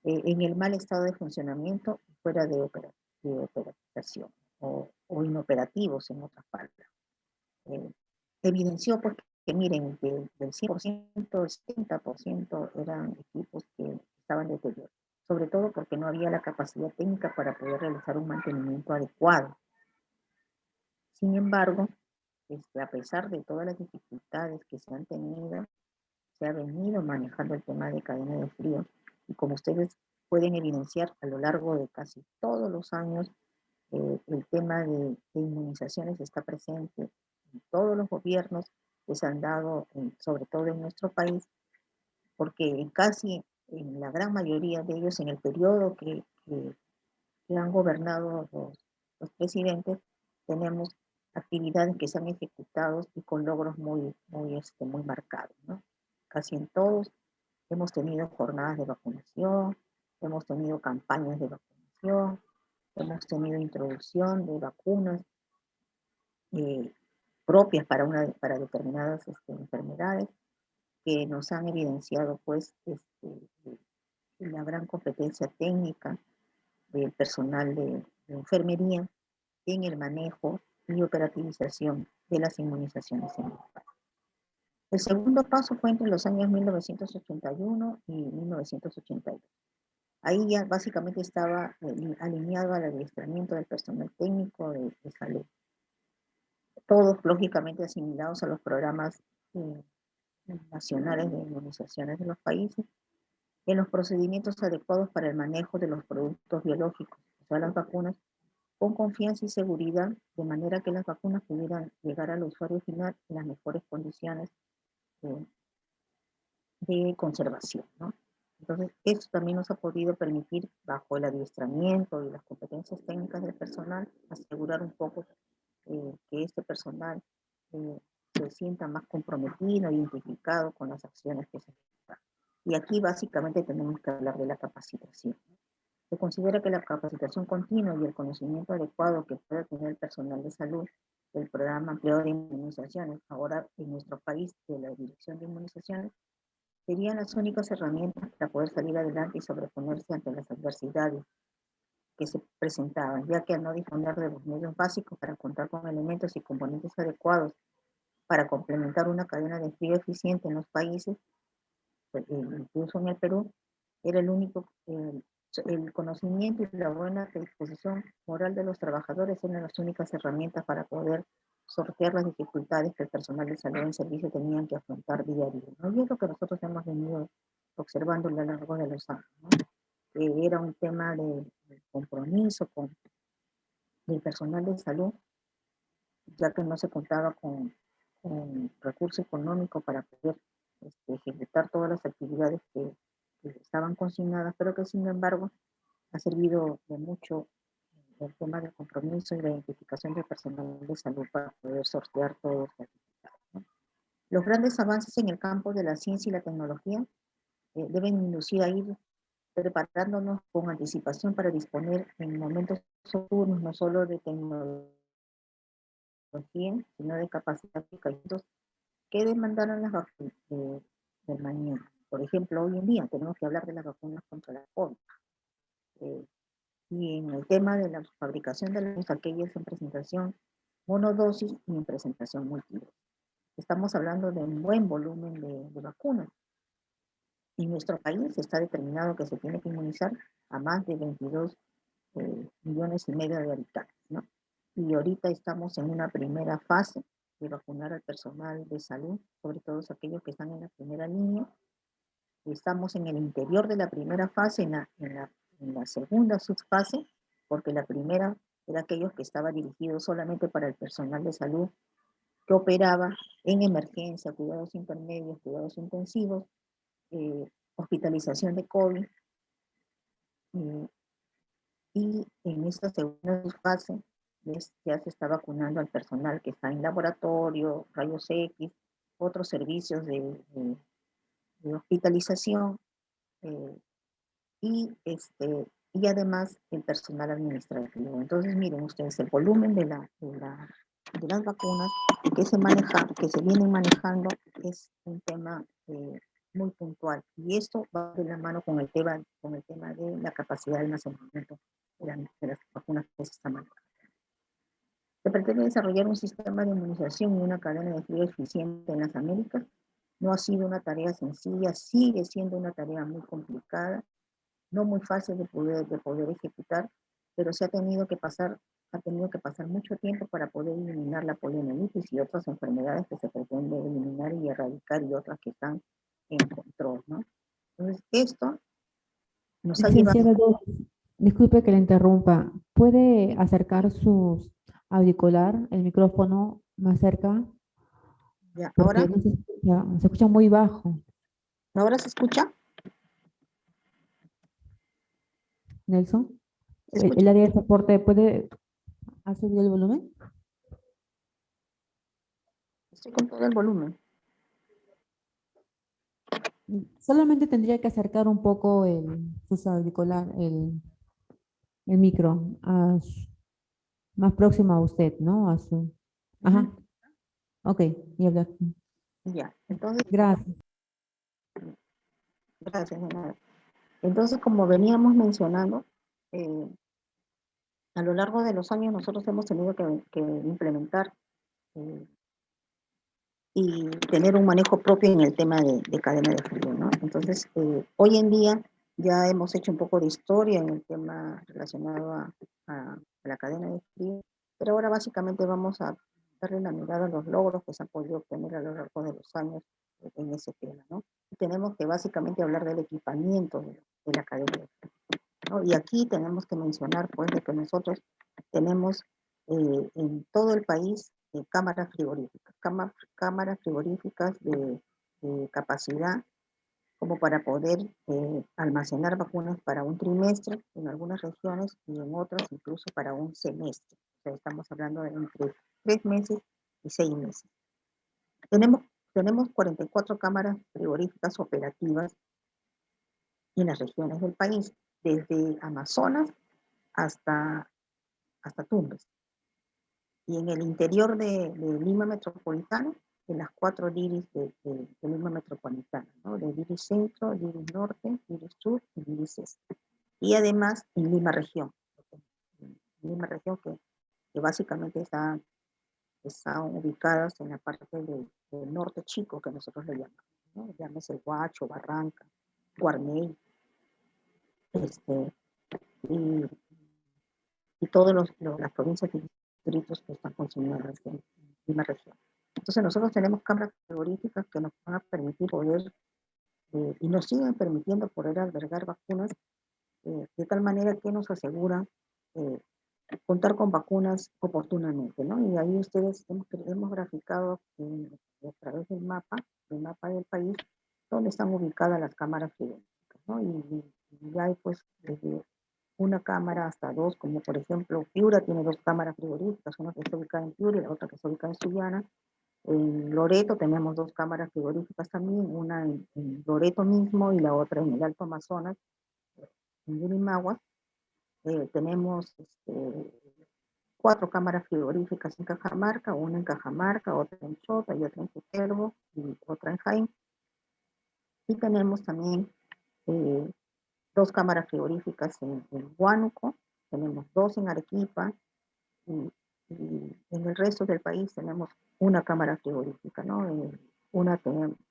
en el mal estado de funcionamiento fuera de operación o inoperativos en otras palabras. Evidenció pues, que miren, del 100%, el 70% eran equipos que estaban deteriorados, sobre todo porque no había la capacidad técnica para poder realizar un mantenimiento adecuado. Sin embargo, a pesar de todas las dificultades que se han tenido, se ha venido manejando el tema de cadena de frío y como ustedes pueden evidenciar a lo largo de casi todos los años, el tema de inmunizaciones está presente en todos los gobiernos que se han dado, sobre todo en nuestro país, porque casi en la gran mayoría de ellos, en el periodo que han gobernado los presidentes, tenemos actividades que se han ejecutado y con logros muy marcados, ¿no? Casi en todos hemos tenido jornadas de vacunación, hemos tenido campañas de vacunación, hemos tenido introducción de vacunas eh, propias para determinadas enfermedades que nos han evidenciado pues la gran competencia técnica del personal de enfermería en el manejo y operativización de las inmunizaciones en el país. El segundo paso fue entre los años 1981 y 1982. Ahí ya básicamente estaba alineado al adiestramiento del personal técnico de salud. Todos lógicamente asimilados a los programas nacionales de inmunizaciones de los países, en los procedimientos adecuados para el manejo de los productos biológicos, o sea, las vacunas, con confianza y seguridad, de manera que las vacunas pudieran llegar al usuario final en las mejores condiciones de conservación, ¿no? Entonces, esto también nos ha podido permitir, bajo el adiestramiento y las competencias técnicas del personal, asegurar un poco que este personal eh, se sienta más comprometido, identificado con las acciones que se hacen. Y aquí básicamente tenemos que hablar de la capacitación. Se considera que la capacitación continua y el conocimiento adecuado que pueda tener el personal de salud del programa ampliado de inmunizaciones, ahora en nuestro país de la Dirección de Inmunizaciones, serían las únicas herramientas para poder salir adelante y sobreponerse ante las adversidades que se presentaban, ya que al no disponer de los medios básicos para contar con elementos y componentes adecuados para complementar una cadena de frío eficiente en los países, incluso en el Perú, era el único, el conocimiento y la buena disposición moral de los trabajadores eran las únicas herramientas para poder sortear las dificultades que el personal de salud en servicio tenían que afrontar día a día, ¿no? Y es lo que nosotros hemos venido observando a lo largo de los años, ¿no? Que era un tema de compromiso del personal de salud, ya que no se contaba con recursos económicos para poder ejecutar todas las actividades que estaban consignadas, pero que sin embargo ha servido de mucho el tema del compromiso y la identificación del personal de salud para poder sortear todos los dificultades, ¿no? Los grandes avances en el campo de la ciencia y la tecnología deben inducir a ir preparándonos con anticipación para disponer en momentos oportunos no solo de tecnología, sino de capacidad que demandaran las vacunas del mañana. Por ejemplo, hoy en día tenemos que hablar de las vacunas contra la COVID. Y en el tema de la fabricación de los aquellos en presentación monodosis y en presentación múltiple. Estamos hablando de un buen volumen de vacunas. En nuestro país está determinado que se tiene que inmunizar a más de 22 millones y medio de habitantes, ¿no? Y ahorita estamos en una primera fase de vacunar al personal de salud, sobre todo aquellos que están en la primera línea. Estamos en el interior de la primera fase, en la segunda subfase, porque la primera era aquellos que estaba dirigido solamente para el personal de salud que operaba en emergencia, cuidados intermedios, cuidados intensivos, hospitalización de COVID, eh, y en esta segunda fase ya se está vacunando al personal que está en laboratorio, rayos X, otros servicios de hospitalización, eh, y además el personal administrativo. Entonces, miren ustedes, el volumen de las vacunas que se vienen manejando es un tema muy puntual. Y esto va de la mano con el tema de la capacidad de almacenamiento de las vacunas que se están manejando. Se pretende desarrollar un sistema de inmunización y una cadena de frío eficiente en las Américas. No ha sido una tarea sencilla, sigue siendo una tarea muy complicada, no muy fácil de poder ejecutar, pero ha tenido que pasar mucho tiempo para poder eliminar la poliomielitis y otras enfermedades que se pretende eliminar y erradicar y otras que están en control, ¿no? Entonces, esto nos ha llevado... Licenciada Doris, disculpe que le interrumpa. ¿Puede acercar su auricular, el micrófono más cerca? Ya, Porque no se escucha muy bajo. ¿ahora se escucha? Nelson, ¿Se escucha? el área de soporte, ¿puede subir el volumen? Estoy con todo el volumen. Solamente tendría que acercar un poco su auricular, el micro, más próximo a usted, ¿no? Ajá, ok, y hablar. Ya, entonces, Gracias. gracias, de nada. Entonces, como veníamos mencionando, eh, a lo largo de los años nosotros hemos tenido que implementar eh, y tener un manejo propio en el tema de cadena de frío, ¿no? Entonces, hoy en día ya hemos hecho un poco de historia en el tema relacionado a la cadena de frío, pero ahora básicamente vamos a darle una mirada a los logros que se han podido obtener a lo largo de los años en ese tema, ¿no? Y tenemos que básicamente hablar del equipamiento de la cadena de frío, ¿no? Y aquí tenemos que mencionar, pues, de que nosotros tenemos en todo el país cámaras frigoríficas de capacidad como para poder almacenar vacunas para un trimestre en algunas regiones y en otras incluso para un semestre. O sea, estamos hablando de entre 3 meses y 6 meses. Tenemos, tenemos 44 cámaras frigoríficas operativas en las regiones del país, desde Amazonas hasta Tumbes. Y en el interior de Lima Metropolitana, en las 4 DIRIs de Lima Metropolitana, ¿no? De DIRI Centro, DIRI Norte, DIRI Sur y DIRI Este. Y además en Lima Región, Lima Región que básicamente están ubicadas en la parte del norte chico que nosotros le llamamos, ¿no? Llámese Huacho, Barranca, Guarney, este, y, y todas las provincias y distritos que están consumidas en Lima Región. Entonces nosotros tenemos cámaras frigoríficas que nos van a permitir poder, y nos siguen permitiendo poder albergar vacunas, de tal manera que nos aseguran eh, contar con vacunas oportunamente, ¿no? Y ahí ustedes hemos graficado a través del mapa del país, donde están ubicadas las cámaras frigoríficas, ¿no? Y ya hay pues desde una cámara hasta dos, como por ejemplo Piura tiene dos cámaras frigoríficas, una que está ubicada en Piura y la otra que está ubicada en Sullana. En Loreto tenemos dos cámaras frigoríficas también, una en Loreto mismo y la otra en el Alto Amazonas, en Yurimaguas. Tenemos 4 cámaras frigoríficas en Cajamarca, una en Cajamarca, otra en Chota y otra en Cutervo y otra en Jaén. Y tenemos también 2 cámaras frigoríficas en Huánuco, tenemos 2 en Arequipa y en el resto del país tenemos una cámara frigorífica, ¿no?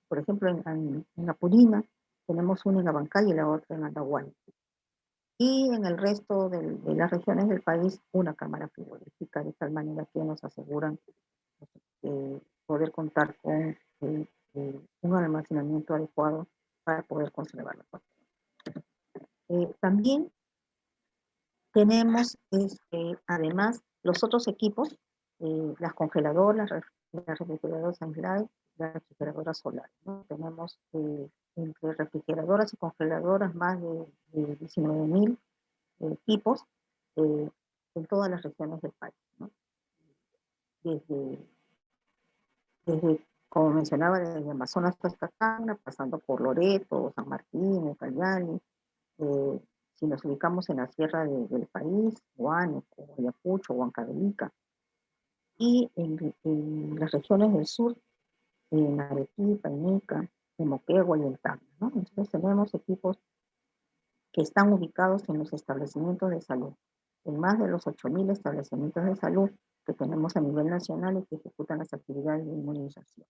Por ejemplo, en Apurímac tenemos una en Abancay y la otra en Andahuaylas. Y en el resto de las regiones del país, una cámara frigorífica, de tal manera que nos aseguran poder contar con un almacenamiento adecuado para poder conservar la comida. También tenemos, además, los otros equipos, las congeladoras, las refrigeradoras Sunlight, las refrigeradoras solares, ¿no? Tenemos entre refrigeradoras y congeladoras más de 19.000 equipos en todas las regiones del país, ¿no? Desde, como mencionaba, desde Amazonas hasta Tacna, pasando por Loreto, San Martín, Ucayali. Si nos ubicamos en la sierra del país, Huánuco, Ayacucho, Huancavelica, y en las regiones del sur, en Arequipa, en Ica, en Moquegua y en Tacna, ¿no? Entonces tenemos equipos que están ubicados en los establecimientos de salud, en más de los 8.000 establecimientos de salud que tenemos a nivel nacional y que ejecutan las actividades de inmunización.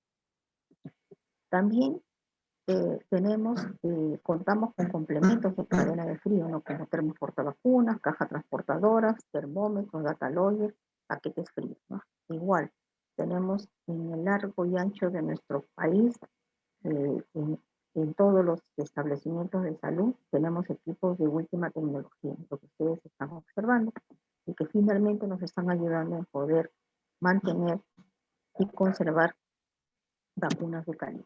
También contamos con complementos de cadena de frío, ¿no? Como termos portavacunas, cajas transportadoras, termómetros, data logger, paquetes fríos, ¿no? Igual, tenemos en el largo y ancho de nuestro país, en todos los establecimientos de salud, tenemos equipos de última tecnología, lo que ustedes están observando, y que finalmente nos están ayudando a poder mantener y conservar vacunas de calidad.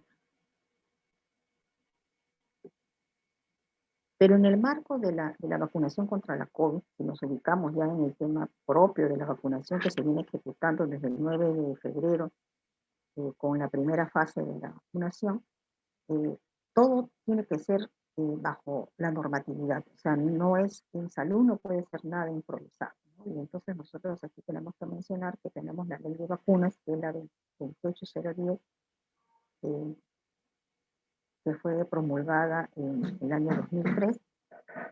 Pero en el marco de la vacunación contra la COVID, si nos ubicamos ya en el tema propio de la vacunación que se viene ejecutando desde el 9 de febrero con la primera fase de la vacunación, todo tiene que ser bajo la normatividad. O sea, no es, en salud no puede ser nada improvisado, ¿no? Y entonces nosotros aquí tenemos que mencionar que tenemos la ley de vacunas, que es la de 28010, que fue promulgada en el año 2003,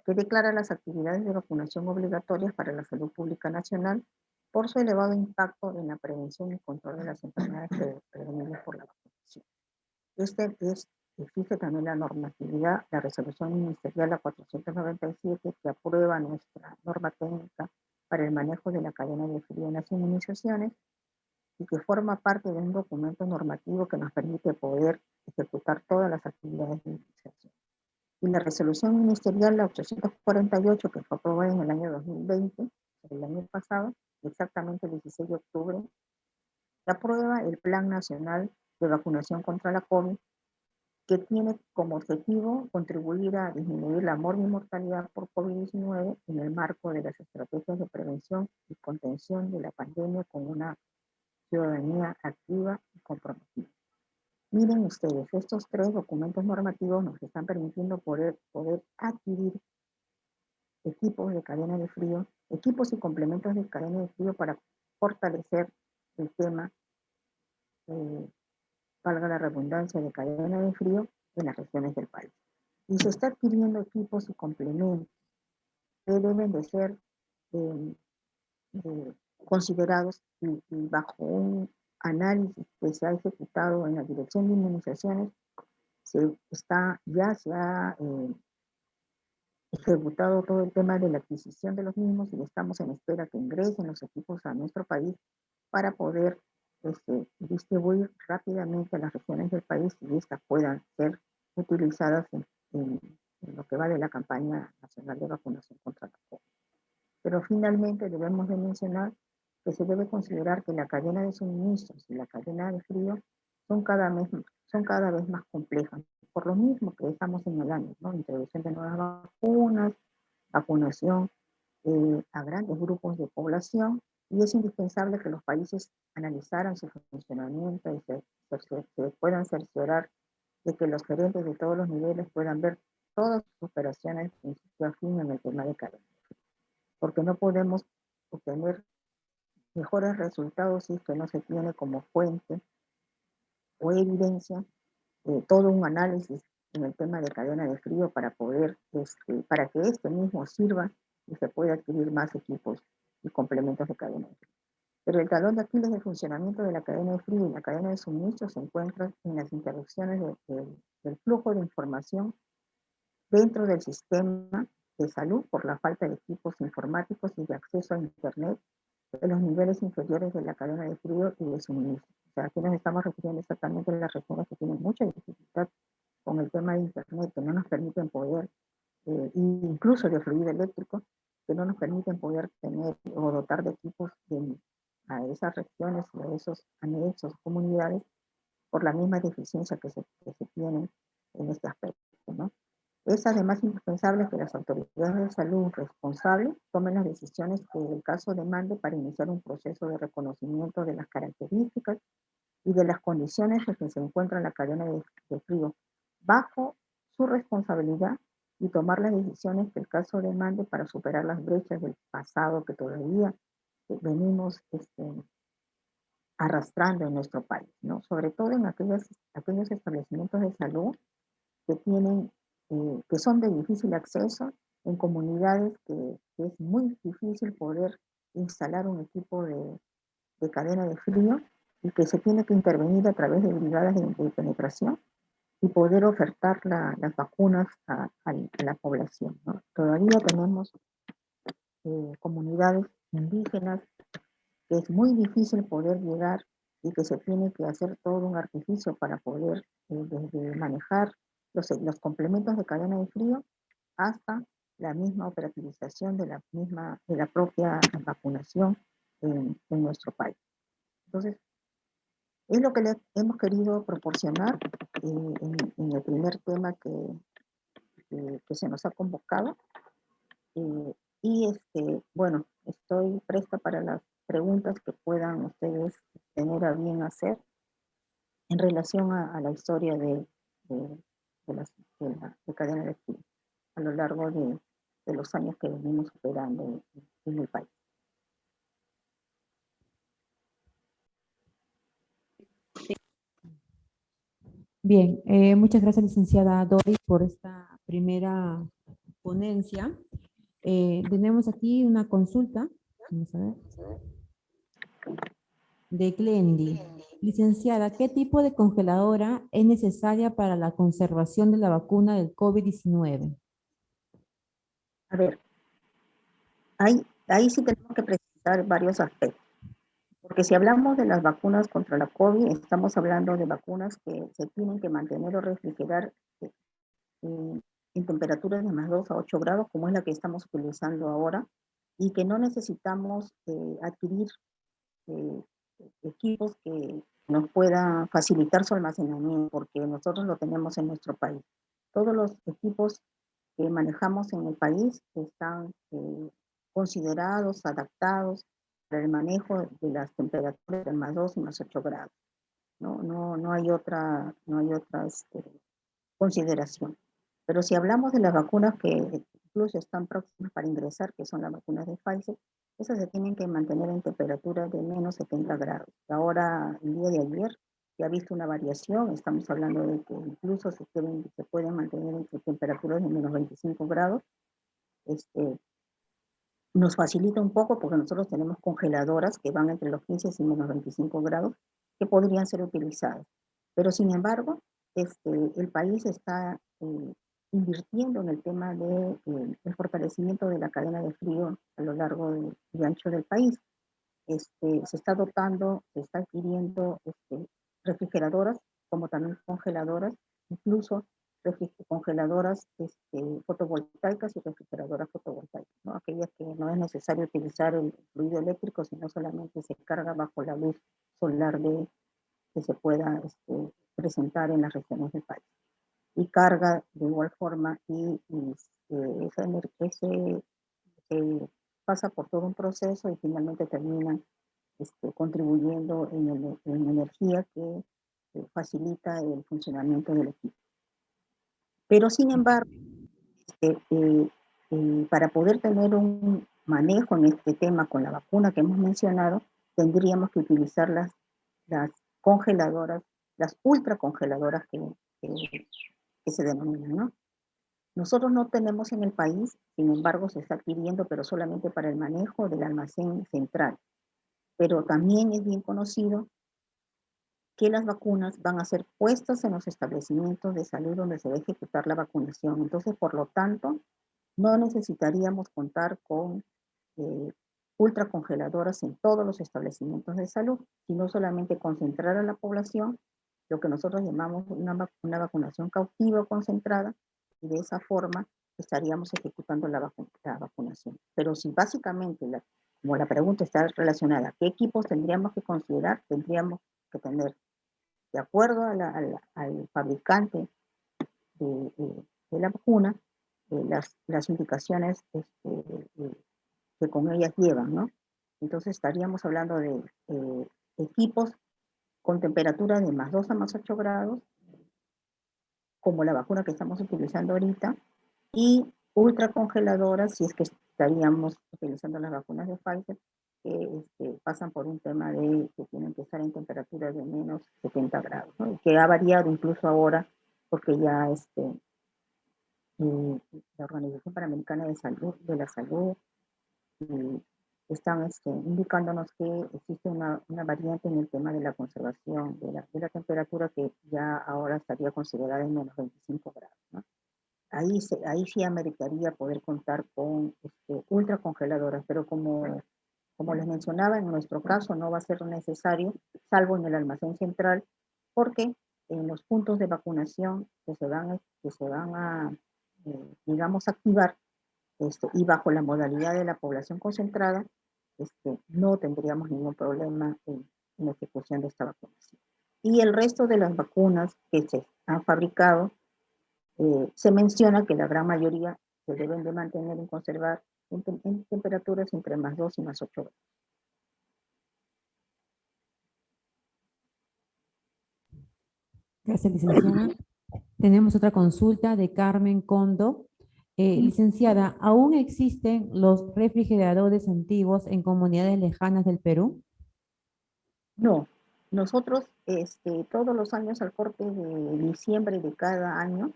que declara las actividades de vacunación obligatorias para la salud pública nacional por su elevado impacto en la prevención y control de las enfermedades prevenidas por la vacunación. Este es, fije también la normatividad, la resolución ministerial la 497, que aprueba nuestra norma técnica para el manejo de la cadena de frío en las inmunizaciones y que forma parte de un documento normativo que nos permite poder ejecutar todas las actividades de inmunización. Y la resolución ministerial, la 848, que fue aprobada en el año 2020, el año pasado, exactamente el 16 de octubre, aprueba el Plan Nacional de Vacunación contra la COVID, que tiene como objetivo contribuir a disminuir la mortalidad por COVID-19 en el marco de las estrategias de prevención y contención de la pandemia con una ciudadanía activa y comprometida. Miren ustedes, estos tres documentos normativos nos están permitiendo poder adquirir equipos de cadena de frío, equipos y complementos de cadena de frío para fortalecer el tema, valga la redundancia, de cadena de frío en las regiones del país. Y se está adquiriendo equipos y complementos que deben de ser considerados y bajo un análisis que se ha ejecutado en la Dirección de Inmunizaciones, ya se ha ejecutado todo el tema de la adquisición de los mismos y estamos en espera que ingresen los equipos a nuestro país para poder distribuir rápidamente a las regiones del país y estas puedan ser utilizadas en lo que va de la campaña nacional de vacunación contra la COVID. Pero finalmente debemos de mencionar que se debe considerar que la cadena de suministros y la cadena de frío son cada vez más complejas, por lo mismo que estamos señalando, ¿no? Introducción de nuevas vacunas, vacunación a grandes grupos de población, y es indispensable que los países analizaran su funcionamiento y se puedan cerciorar de que los gerentes de todos los niveles puedan ver todas sus operaciones de principio a fin en el tema de cadena. Porque no podemos obtener mejores resultados si es que no se tiene como fuente o evidencia todo un análisis en el tema de cadena de frío para poder, para que este mismo sirva y se pueda adquirir más equipos y complementos de cadena de frío. Pero el talón de Aquiles del funcionamiento de la cadena de frío y la cadena de suministro se encuentra en las interrupciones del flujo de información dentro del sistema de salud por la falta de equipos informáticos y de acceso a Internet en los niveles inferiores de la cadena de frío y de suministro. O sea, aquí nos estamos refiriendo exactamente a las regiones que tienen mucha dificultad con el tema de Internet, que no nos permiten poder, incluso de fluido eléctrico, que no nos permiten poder tener o dotar de equipos a esas regiones o a esos anexos, comunidades, por la misma deficiencia que se tienen en este aspecto, ¿no? Es además indispensable que las autoridades de salud responsables tomen las decisiones que el caso demande para iniciar un proceso de reconocimiento de las características y de las condiciones en que se encuentra la cadena de frío bajo su responsabilidad y tomar las decisiones que el caso demande para superar las brechas del pasado que todavía venimos arrastrando en nuestro país, ¿no? Sobre todo en aquellos establecimientos de salud que tienen, que son de difícil acceso, en comunidades que es muy difícil poder instalar un equipo de cadena de frío y que se tiene que intervenir a través de brigadas de penetración y poder ofertar las vacunas a la población, ¿no? Todavía tenemos comunidades indígenas que es muy difícil poder llegar y que se tiene que hacer todo un artificio para poder desde manejar los complementos de cadena de frío hasta la misma operativización de la propia vacunación en nuestro país. Entonces, es lo que le hemos querido proporcionar en el primer tema que se nos ha convocado. Bueno, estoy presta para las preguntas que puedan ustedes tener a bien hacer en relación a la historia de, de cadena de frío a lo largo de los años que venimos operando en el país. Bien, muchas gracias, licenciada Doris, por esta primera ponencia. Tenemos aquí una consulta, vamos a ver, de Glendy. Licenciada, ¿qué tipo de congeladora es necesaria para la conservación de la vacuna del COVID-19? A ver, ahí sí tenemos que precisar varios aspectos. Porque si hablamos de las vacunas contra la COVID, estamos hablando de vacunas que se tienen que mantener o refrigerar en temperaturas de más 2 a 8 grados, como es la que estamos utilizando ahora, y que no necesitamos adquirir eh, equipos que nos puedan facilitar su almacenamiento, porque nosotros lo tenemos en nuestro país. Todos los equipos que manejamos en el país están considerados, adaptados para el manejo de las temperaturas de más 2 y más 8 grados. No hay otra, consideración. Pero si hablamos de las vacunas que incluso están próximas para ingresar, que son las vacunas de Pfizer, esas se tienen que mantener en temperatura de -70 grados. Ahora, el día de ayer, se ha visto una variación, estamos hablando de que incluso se pueden mantener en temperaturas de -25 grados. Nos facilita un poco porque nosotros tenemos congeladoras que van entre los 15 y -25 grados que podrían ser utilizadas. Pero sin embargo, el país está invirtiendo en el tema de, el fortalecimiento de la cadena de frío a lo largo y ancho del país. Se está dotando, se está adquiriendo refrigeradoras como también congeladoras, incluso congeladoras fotovoltaicas y refrigeradoras fotovoltaicas, ¿no? Aquellas que no es necesario utilizar el fluido eléctrico, sino solamente se carga bajo la luz solar que se pueda presentar en las regiones del país. Y carga de igual forma ese pasa por todo un proceso y finalmente termina contribuyendo en energía que facilita el funcionamiento del equipo. Pero sin embargo, para poder tener un manejo en este tema con la vacuna que hemos mencionado, tendríamos que utilizar las congeladoras, las ultracongeladoras que se denominan, ¿no? Nosotros no tenemos en el país, sin embargo, se está adquiriendo, pero solamente para el manejo del almacén central. Pero también es bien conocido que las vacunas van a ser puestas en los establecimientos de salud donde se va a ejecutar la vacunación. Entonces, por lo tanto, no necesitaríamos contar con ultracongeladoras en todos los establecimientos de salud, sino solamente concentrar a la población, lo que nosotros llamamos una vacunación cautiva o concentrada, y de esa forma estaríamos ejecutando la vacunación. Pero si básicamente, como la pregunta está relacionada, ¿qué equipos tendríamos que considerar? Tendríamos que tener, de acuerdo al fabricante de la vacuna, las indicaciones que con ellas llevan, ¿no? Entonces estaríamos hablando de equipos con temperatura de +2 a +8 grados, como la vacuna que estamos utilizando ahorita, y ultracongeladoras, si es que estaríamos utilizando las vacunas de Pfizer, que pasan por un tema de que tienen que estar en temperatura de -70 grados, ¿no? Y que ha variado incluso ahora, porque ya la Organización Panamericana de la Salud están indicándonos que existe una variante en el tema de la conservación de la temperatura, que ya ahora estaría considerada en -25 grados, ¿no? Ahí sí ameritaría poder contar con ultracongeladoras, pero como les mencionaba, en nuestro caso no va a ser necesario, salvo en el almacén central, porque en los puntos de vacunación que se van a, digamos, activar, y bajo la modalidad de la población concentrada, no tendríamos ningún problema en la ejecución de esta vacunación. Y el resto de las vacunas que se han fabricado, se menciona que la gran mayoría se deben de mantener y conservar en temperaturas entre +2 y +8 grados. Gracias, licenciada. Tenemos otra consulta de Carmen Condo. Licenciada, ¿aún existen los refrigeradores antiguos en comunidades lejanas del Perú? No, nosotros todos los años al corte de diciembre de cada año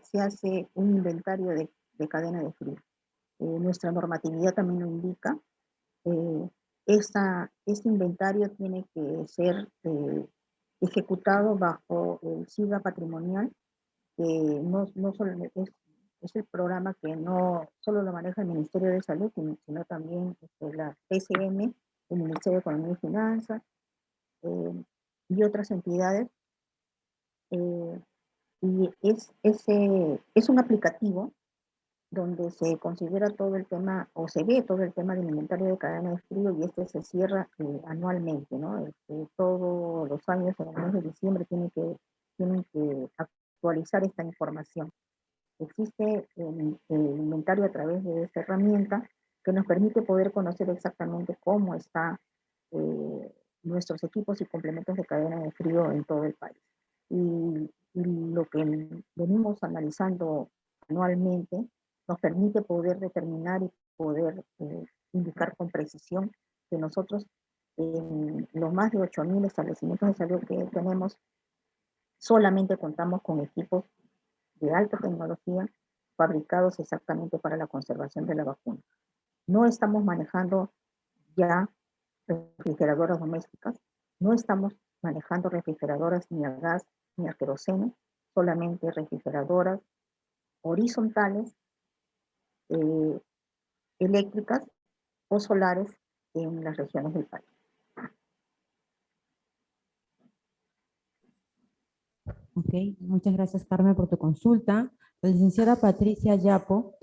se hace un inventario de cadena de frío. Nuestra normatividad también lo indica. Eh, este inventario tiene que ser ejecutado bajo el SIGA patrimonial, que no solo es el programa que no solo lo maneja el Ministerio de Salud, sino también la PCM, el Ministerio de Economía y Finanzas, y otras entidades. Y es un aplicativo donde se considera todo el tema, o se ve todo el tema del inventario de cadena de frío, y se cierra anualmente, ¿no? Todos los años, en el mes de diciembre, tienen que actualizar esta información. Existe el inventario a través de esta herramienta que nos permite poder conocer exactamente cómo están nuestros equipos y complementos de cadena de frío en todo el país. Y lo que venimos analizando anualmente nos permite poder determinar y poder indicar con precisión que nosotros, en los más de 8.000 establecimientos de salud que tenemos, solamente contamos con equipos de alta tecnología fabricados exactamente para la conservación de la vacuna. No estamos manejando ya refrigeradoras domésticas, no estamos manejando refrigeradoras ni a gas ni a queroseno, solamente refrigeradoras horizontales, eh, eléctricas o solares en las regiones del país. Ok, muchas gracias, Carmen, por tu consulta. La licenciada Patricia Yapo,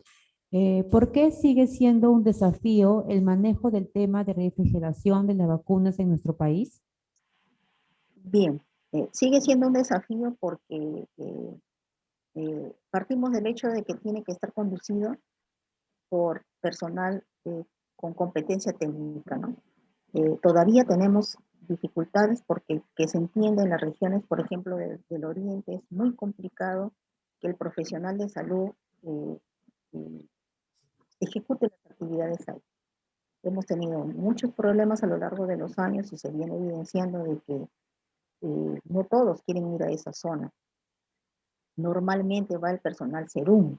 ¿por qué sigue siendo un desafío el manejo del tema de refrigeración de las vacunas en nuestro país? Bien, sigue siendo un desafío porque partimos del hecho de que tiene que estar conducido por personal con competencia técnica, ¿no? Todavía tenemos dificultades porque que se entiende en las regiones, por ejemplo, del Oriente, es muy complicado que el profesional de salud eh, ejecute las actividades ahí. Hemos tenido muchos problemas a lo largo de los años y se viene evidenciando de que no todos quieren ir a esa zona. Normalmente va el personal SERUM,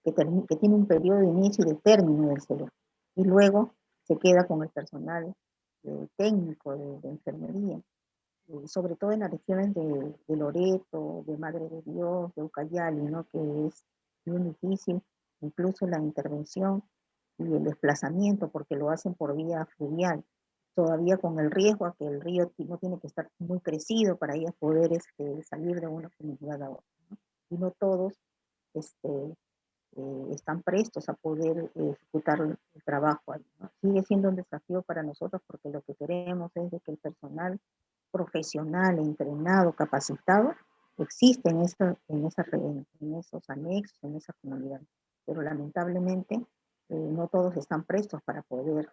que tiene un periodo de inicio y de término del SERUM, y luego se queda con el personal técnico de enfermería. sobre todo en las regiones de Loreto, de Madre de Dios, de Ucayali, ¿no? Que es muy difícil, incluso la intervención y el desplazamiento, porque lo hacen por vía fluvial, todavía con el riesgo a que el río no tiene que estar muy crecido para ellas poder salir de una comunidad a otra, ¿no? Y no todos este, están prestos a poder ejecutar el trabajo ahí, ¿no? Sigue siendo un desafío para nosotros porque lo que queremos es de que el personal profesional, entrenado, capacitado, existe en esos anexos, en esa comunidad. Pero lamentablemente no todos están prestos para poder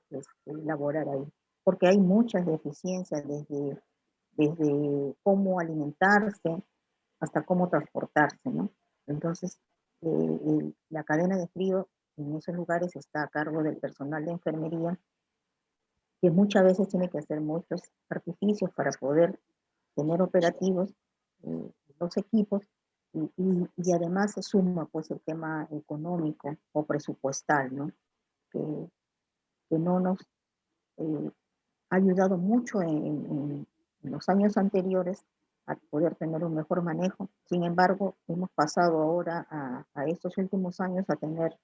laborar ahí, porque hay muchas deficiencias desde cómo alimentarse hasta cómo transportarse, ¿no? Entonces, la cadena de frío en esos lugares está a cargo del personal de enfermería, que muchas veces tiene que hacer muchos artificios para poder tener operativos los equipos y además se suma pues el tema económico o presupuestal, ¿no? Que, que no nos eh, ha ayudado mucho en los años anteriores a poder tener un mejor manejo. Sin embargo, hemos pasado ahora a estos últimos años a tener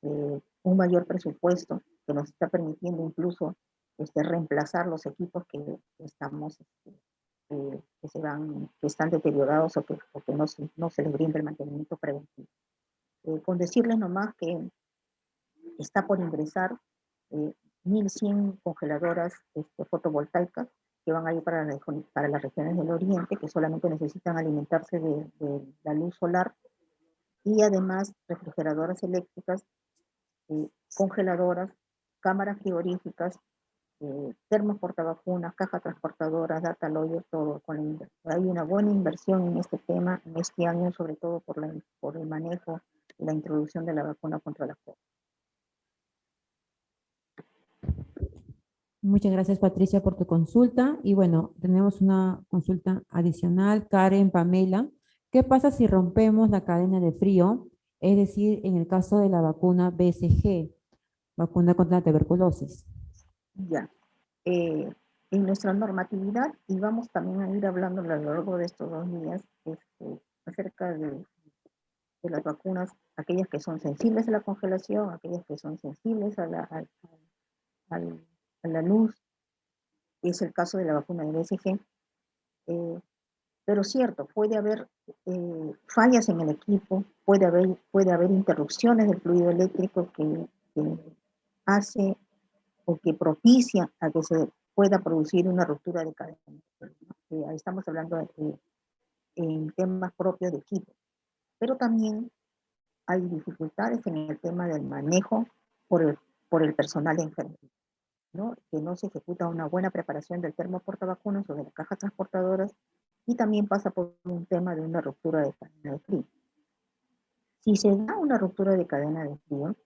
un mayor presupuesto que nos está permitiendo incluso reemplazar los equipos que estamos, que están deteriorados o que no se les brinda el mantenimiento preventivo. Con decirles nomás que está por ingresar 1.100 congeladoras fotovoltaicas que van a ir para las regiones del oriente, que solamente necesitan alimentarse de la luz solar, y además refrigeradoras eléctricas, congeladoras, cámaras frigoríficas, termos portavacunas, cajas transportadoras, data lawyer, todo. Hay una buena inversión en este tema, en este año, sobre todo por el manejo y la introducción de la vacuna contra la COVID. Muchas gracias, Patricia, por tu consulta. Y bueno, tenemos una consulta adicional. Karen, Pamela, ¿qué pasa si rompemos la cadena de frío? Es decir, en el caso de la vacuna BCG, vacuna contra la tuberculosis. Ya. En nuestra normatividad, y vamos también a ir hablando a lo largo de estos 2 días acerca de las vacunas, aquellas que son sensibles a la congelación, aquellas que son sensibles al- a la luz, es el caso de la vacuna de BCG. Pero cierto, puede haber fallas en el equipo, puede haber interrupciones del fluido eléctrico que hace o que propicia a que se pueda producir una ruptura de cadena. Ahí estamos hablando en temas propios de equipo, pero también hay dificultades en el tema del manejo por el personal de enfermería, ¿no? Que no se ejecuta una buena preparación del termo portavacunas o de las cajas transportadoras, y también pasa por un tema de una ruptura de cadena de frío. Si se da una ruptura de cadena de frío,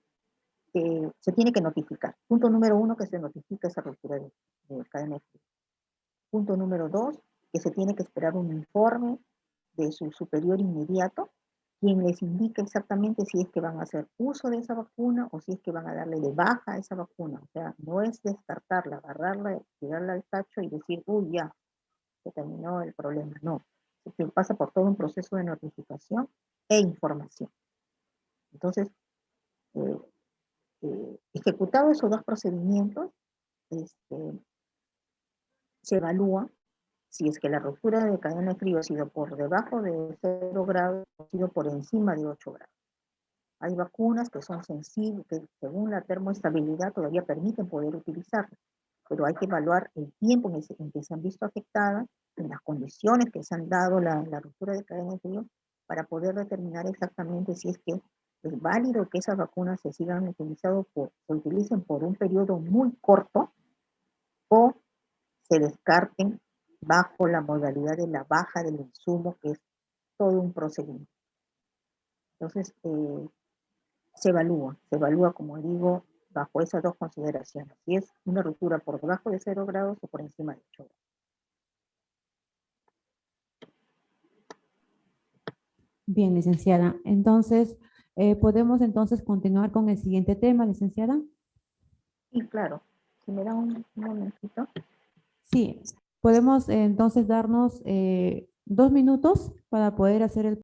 se tiene que notificar. Punto número 1, que se notifica esa ruptura de cadena de frío. Punto número 2, que se tiene que esperar un informe de su superior inmediato, quien les indica exactamente si es que van a hacer uso de esa vacuna o si es que van a darle de baja a esa vacuna. O sea, no es descartarla, agarrarla, tirarla al tacho y decir, uy, ya, se terminó el problema. No, se pasa por todo un proceso de notificación e información. Entonces, eh, ejecutados esos dos procedimientos, se evalúa si es que la ruptura de cadena de frío ha sido por debajo de 0 grados o ha sido por encima de 8 grados. Hay vacunas que son sensibles, que según la termoestabilidad todavía permiten poder utilizarlas, pero hay que evaluar el tiempo en que se han visto afectadas, en las condiciones que se han dado la ruptura de cadena de frío, para poder determinar exactamente si es que es válido que esas vacunas se utilicen por un periodo muy corto o se descarten bajo la modalidad de la baja del insumo, que es todo un procedimiento. Entonces, se evalúa, como digo, bajo esas dos consideraciones, si es una ruptura por debajo de 0 grados o por encima de 8 grados. Bien, licenciada. Entonces, ¿podemos entonces continuar con el siguiente tema, licenciada? Y claro, si me da un momentito. Sí, Podemos entonces darnos 2 minutos para poder hacer el